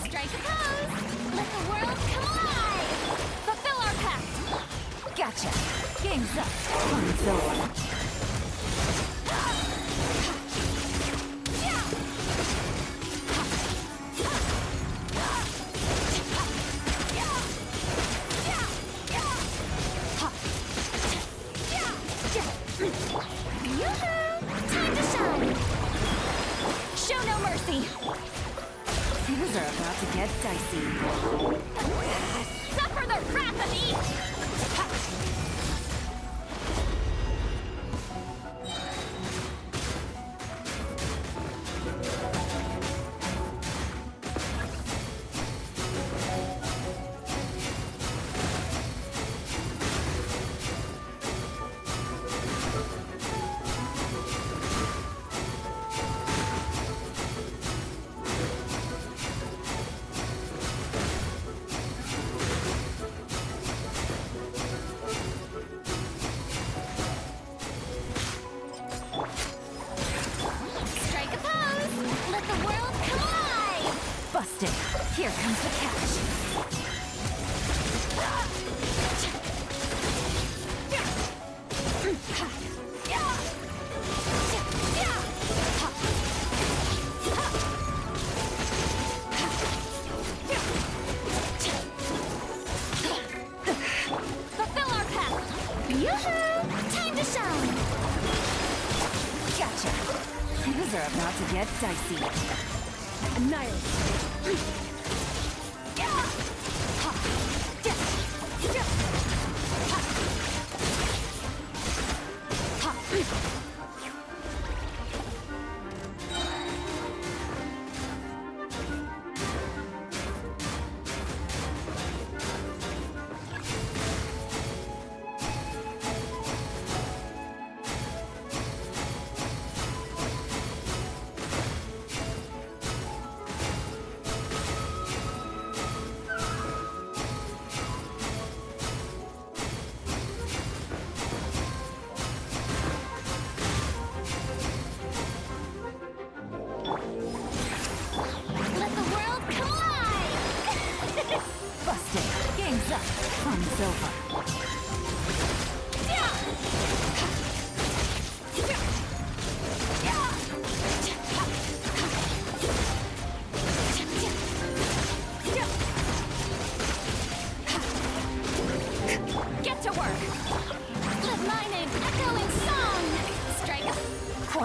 Strike a pose! Let the world come alive! Fulfill our pact! Gotcha! Game's up! Fun's over! Time to shine! Show no mercy! Things are about to get dicey. Suffer the wrath of each! Here comes the catch. Fulfill our pact! Yoo-hoo! Time to shine! Gotcha. Things are about to get dicey. Annihilate.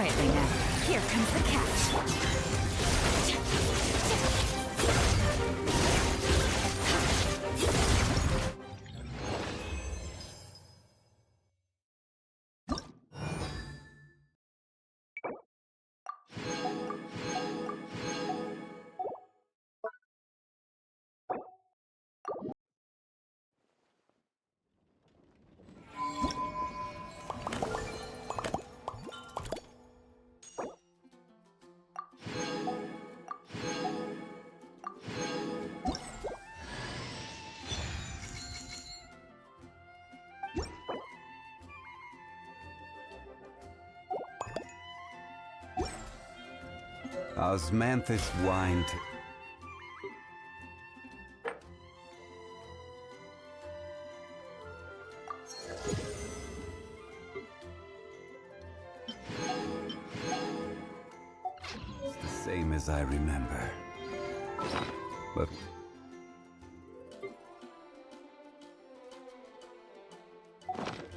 Quietly now. Here comes the catch. Osmanthus whined. It's the same as I remember. But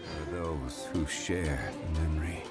for those who share the memory.